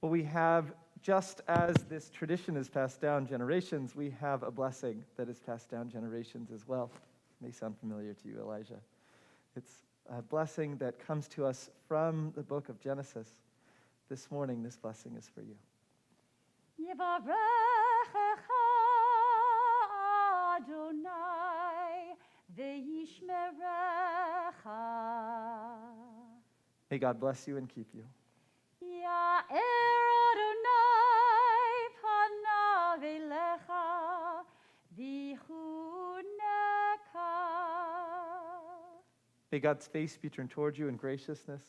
Well, we have, just as this tradition is passed down generations, we have a blessing that is passed down generations as well. It may sound familiar to you, Elijah. It's a blessing that comes to us from the book of Genesis. This morning, this blessing is for you. Yivarechecha Adonai ve'yishmerecha. May God bless you and keep you. Ya'er Adonai panav elecha v'chuneka. May God's face be turned toward you in graciousness.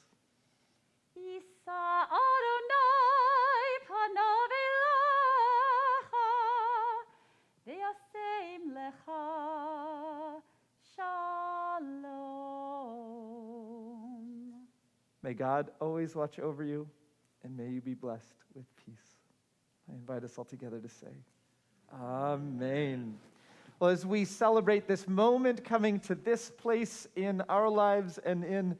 Yisa Adonai panav elecha v'yasem lecha shalom. May God always watch over you, and may you be blessed with peace. I invite us all together to say, Amen. Well, as we celebrate this moment coming to this place in our lives and in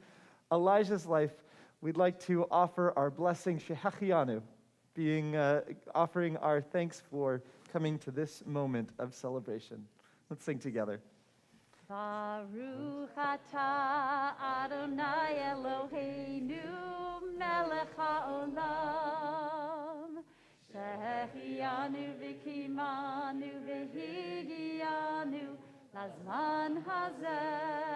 Elijah's life, we'd like to offer our blessing, Shehachianu, offering our thanks for coming to this moment of celebration. Let's sing together. Baruch atah Adonai Eloheinu melech haolam shehianu v'kimanu v'higianu lazman hazeh.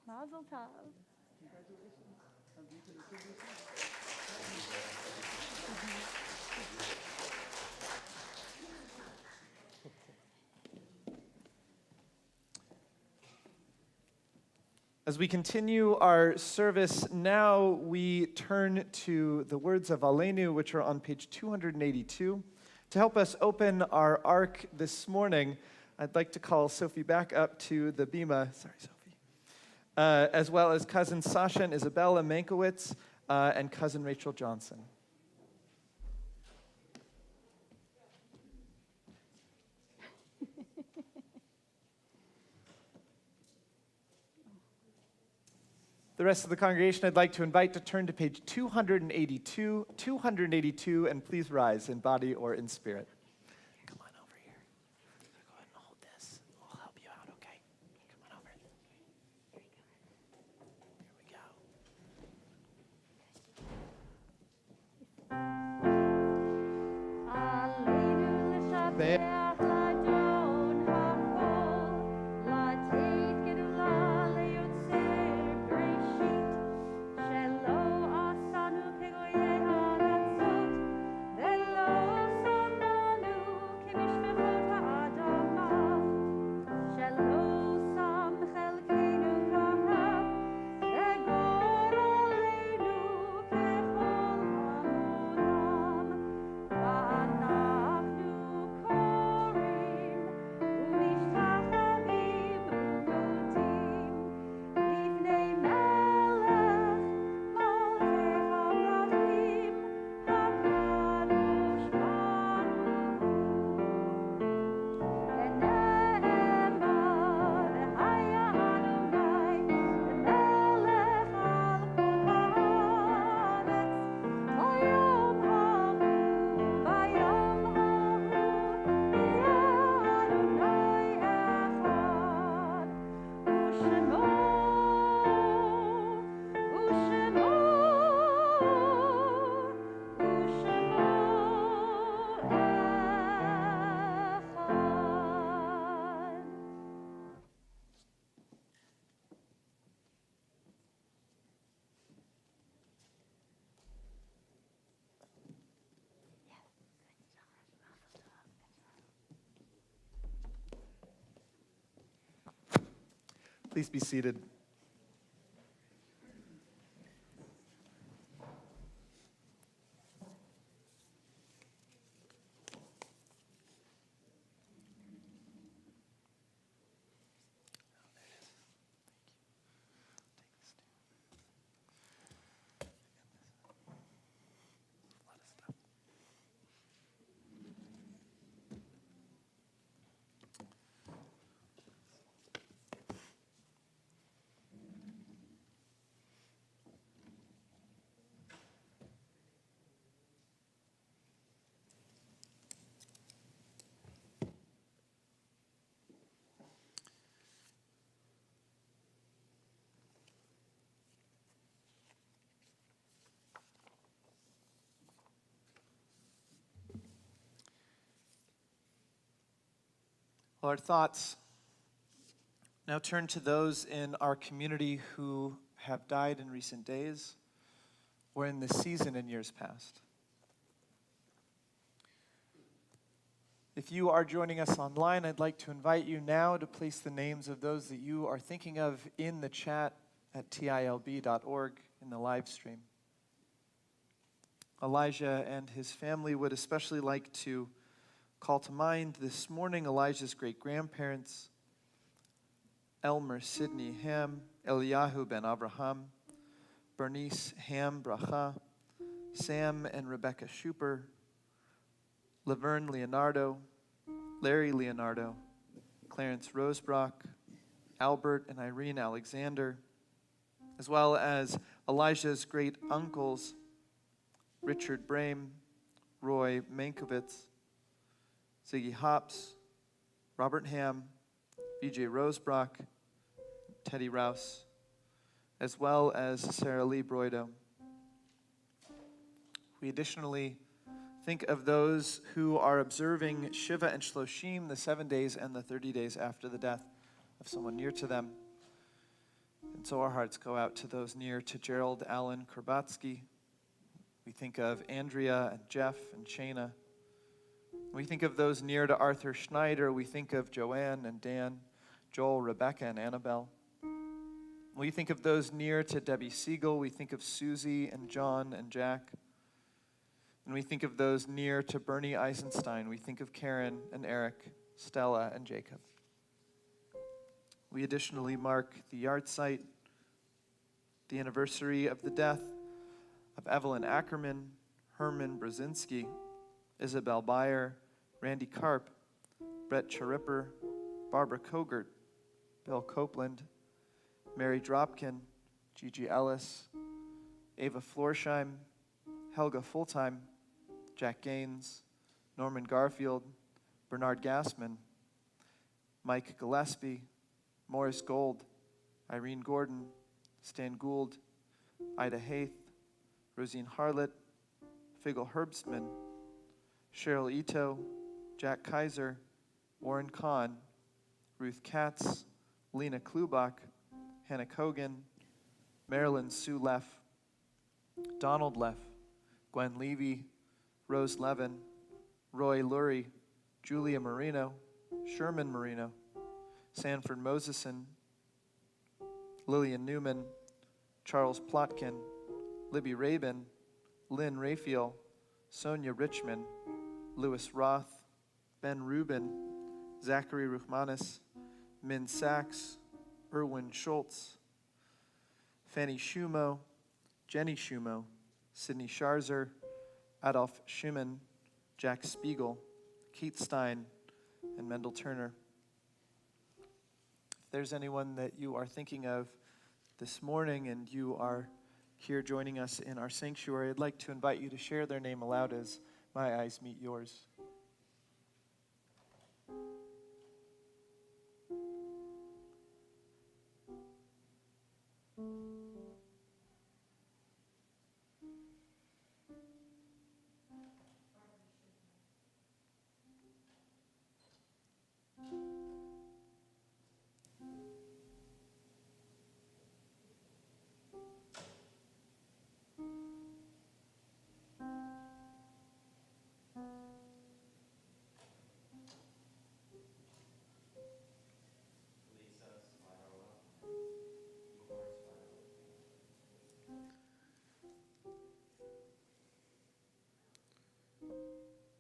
Mazel tov. Congratulations. As we continue our service now, we turn to the words of Aleinu, which are on page 282. To help us open our ark this morning, I'd like to call Sophie back up to the bima. Sorry, Sophie. As well as cousin Sasha and Isabella Mankiewicz and cousin Rachel Johnson. The rest of the congregation I'd like to invite to turn to page 282, and please rise in body or in spirit. Come on over here. Go ahead and hold this. We'll help you out, okay? Come on over. Here we go. Please be seated. Well, our thoughts now turn to those in our community who have died in recent days or in this season in years past. If you are joining us online, I'd like to invite you now to place the names of those that you are thinking of in the chat at tilb.org in the live stream. Elijah and his family would especially like to call to mind this morning Elijah's great-grandparents, Elmer Sidney Ham, Eliyahu ben Abraham, Bernice Ham Bracha, Sam and Rebecca Shupper, Laverne Leonardo, Larry Leonardo, Clarence Rosebrock, Albert and Irene Alexander, as well as Elijah's great-uncles, Richard Brame, Roy Mankiewicz, Ziggy Hops, Robert Ham, B.J. Rosebrock, Teddy Rouse, as well as Sarah Lee Broido. We additionally think of those who are observing Shiva and Shloshim, the 7 days and the 30 days after the death of someone near to them. And so our hearts go out to those near to Gerald Allen Kurbatsky. We think of Andrea and Jeff and Shayna. We think of those near to Arthur Schneider. We think of Joanne and Dan, Joel, Rebecca, and Annabelle. When we think of those near to Debbie Siegel, we think of Susie and John and Jack. When we think of those near to Bernie Eisenstein, we think of Karen and Eric, Stella and Jacob. We additionally mark the yard site, the anniversary of the death of Evelyn Ackerman, Herman Brzezinski, Isabel Beyer, Randy Karp, Brett Charipper, Barbara Kogert, Bill Copeland, Mary Dropkin, Gigi Ellis, Ava Florsheim, Helga Fulltime, Jack Gaines, Norman Garfield, Bernard Gassman, Mike Gillespie, Morris Gold, Irene Gordon, Stan Gould, Ida Haith, Rosine Harlett, Figel Herbstman, Cheryl Ito, Jack Kaiser, Warren Kahn, Ruth Katz, Lena Klubach, Hannah Kogan, Marilyn Sue Leff, Donald Leff, Gwen Levy, Rose Levin, Roy Lurie, Julia Marino, Sherman Marino, Sanford Moseson, Lillian Newman, Charles Plotkin, Libby Rabin, Lynn Raphael, Sonia Richmond, Louis Roth, Ben Rubin, Zachary Ruchmanis, Min Sachs, Erwin Schultz, Fanny Schumo, Jenny Schumo, Sidney Scharzer, Adolf Schumann, Jack Spiegel, Keith Stein, and Mendel Turner. If there's anyone that you are thinking of this morning and you are here joining us in our sanctuary, I'd like to invite you to share their name aloud as my eyes meet yours.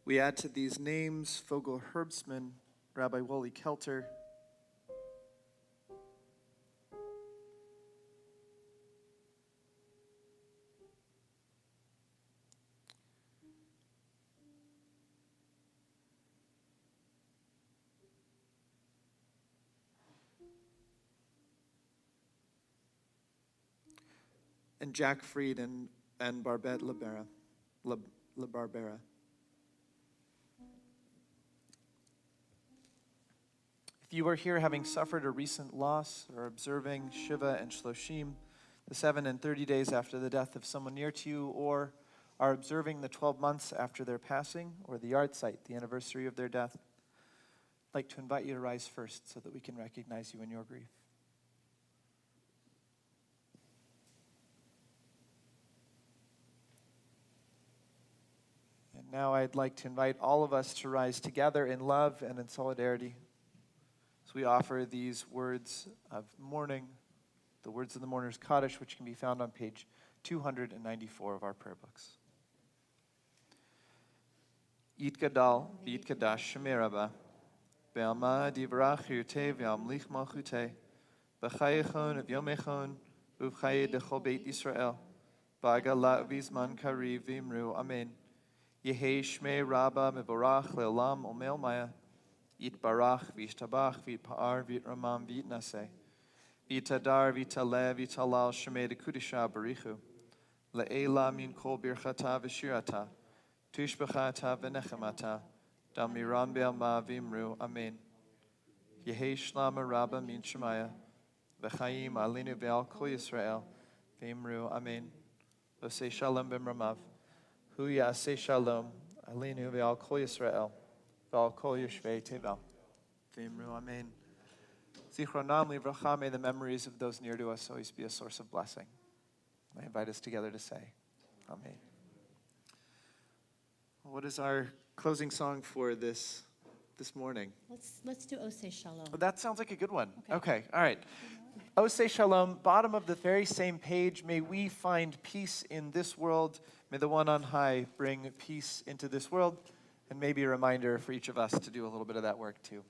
We add to these names Fogel Herbstman, Rabbi Wally Kelter, and Jack Freed and Barbette LeBarbera. If you are here having suffered a recent loss or observing Shiva and Shloshim, the 7 and 30 days after the death of someone near to you, or are observing the 12 months after their passing, or the yard site, the anniversary of their death, I'd like to invite you to rise first so that we can recognize you in your grief. And now I'd like to invite all of us to rise together in love and in solidarity. So we offer these words of mourning, the words of the Mourner's Kaddish, which can be found on page 294 of our prayer books. Yitgadal v'yitkadash Shemei Rabbah, ve'alma divrach yirteh ve'amlich malchuteh, v'chayechon v'yomechon uv'chaye dechol beit Yisrael, v'agala v'zman kariv v'imru, amen. Yehei Shmei Rabbah mevorach le'olam omel maya, Yitbarach v'yishtabach v'yitpa'ar v'yitramam v'yitnaseh, v'yitadar v'yitaleh v'yitalal Shemei dekudisha barichu, le'ela min kol birchata v'shirata, tushbachata v'nechemata, damiran be'alma v'imru, amen. Yehei shlama Rabbah min Shemaya, v'chayim alinu ve'al kol Yisrael, v'imru, amen. V'sei shalom b'mramav, hu ya'aseh shalom, alinu ve'al kol Yisrael, ve'al kol yoshvei tevel, v'imru, amen. Zichronam livracha, may the memories of those near to us always be a source of blessing. I invite us together to say, amen. What is our closing song for this this morning? Let's do Oseh Shalom. That sounds like a good one. Okay, all right. Oseh Shalom, bottom of the very same page. May we find peace in this world. May the one on high bring peace into this world. And maybe a reminder for each of us to do a little bit of that work too.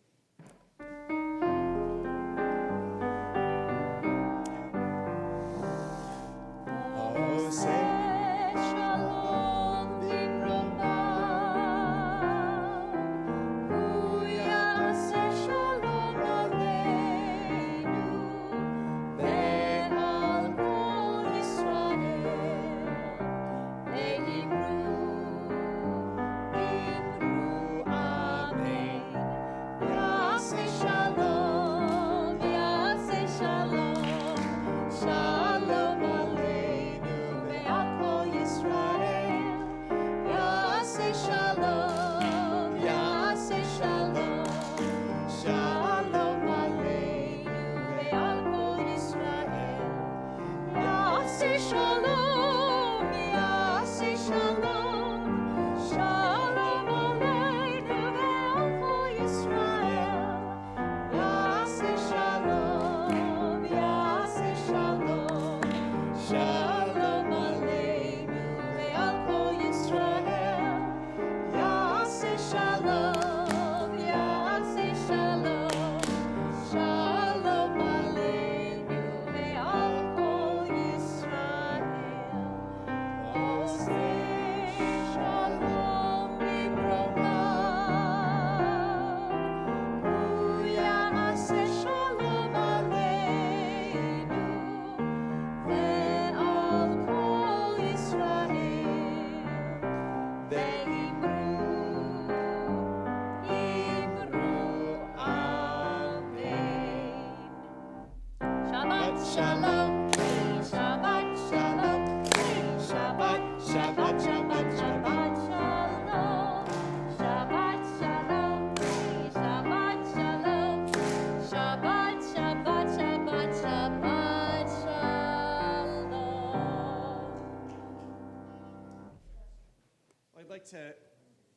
To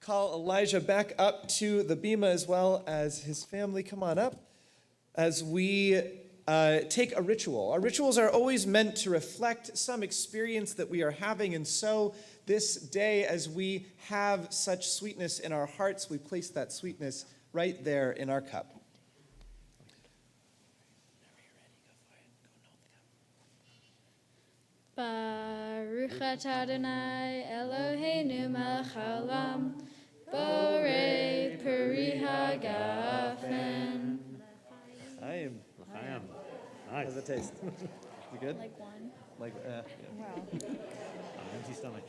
call Elijah back up to the bima as well as his family. Come on up as we take a ritual. Our rituals are always meant to reflect some experience that we are having, and so this day, as we have such sweetness in our hearts, we place that sweetness right there in our cup. Baruch atah Adonai Eloheinu melech haolam, borei peri hagafen. L'chaim. L'chaim. Nice. How does it taste? You good? Like one. Empty stomach.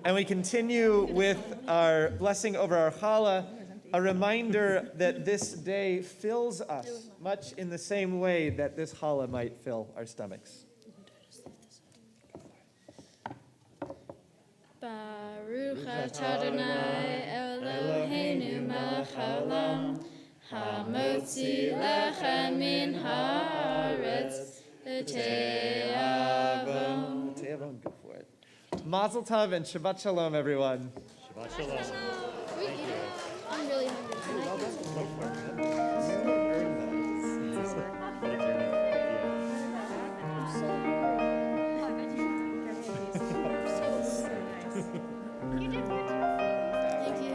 And we continue with our blessing over our challah, a reminder that this day fills us much in the same way that this challah might fill our stomachs. Baruch atah Adonai Eloheinu melech haolam, hamotzi lechem min haaretz v'te'avon. Go for it. Mazel tov and Shabbat Shalom, everyone. Shabbat Shalom. Thank you. I'm really hungry.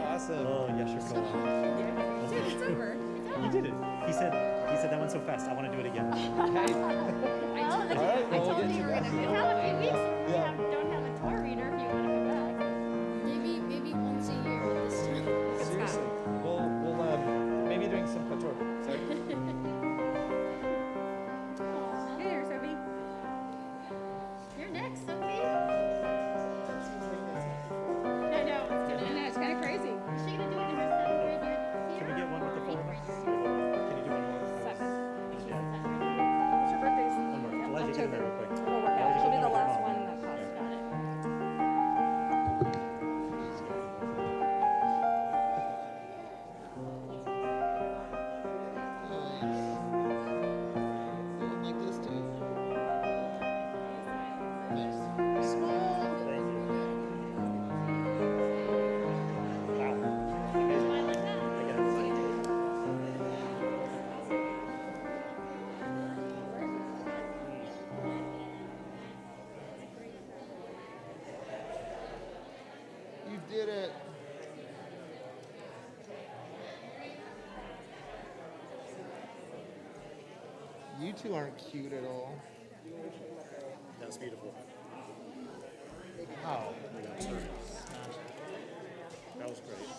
Awesome. Oh, Yasher Kolah. Dude, it's over. You did it. He said that went so fast. I want to do it again. Okay. All right, well, we'll get to that. We have a few weeks. We don't have a Torah reader if you want to come back. Maybe once a year this time. Seriously. We'll maybe doing some Cantorial. Sorry. Here, Sophie. You're next, Sophie. It's kind of crazy. Is she going to do it in her 7th grade year? Can we get one with the phone? Can you do one with the phone? 7. Yeah. It's your birthday. One more. Elijah, get in there real quick. We'll work out. She'll be the last one in that class. Got it. You two aren't cute at all. That was beautiful. Wow. That was great.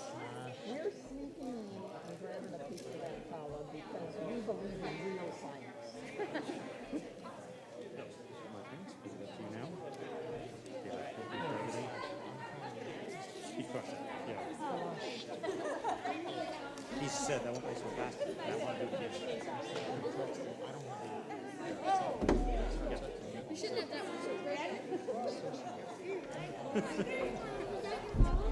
We're sneaking and grabbing a piece of that challah because we believe in real science. Is it up to you now? He crushed it. Yeah. He said that won't go so fast. I want to do it again. You shouldn't have that one.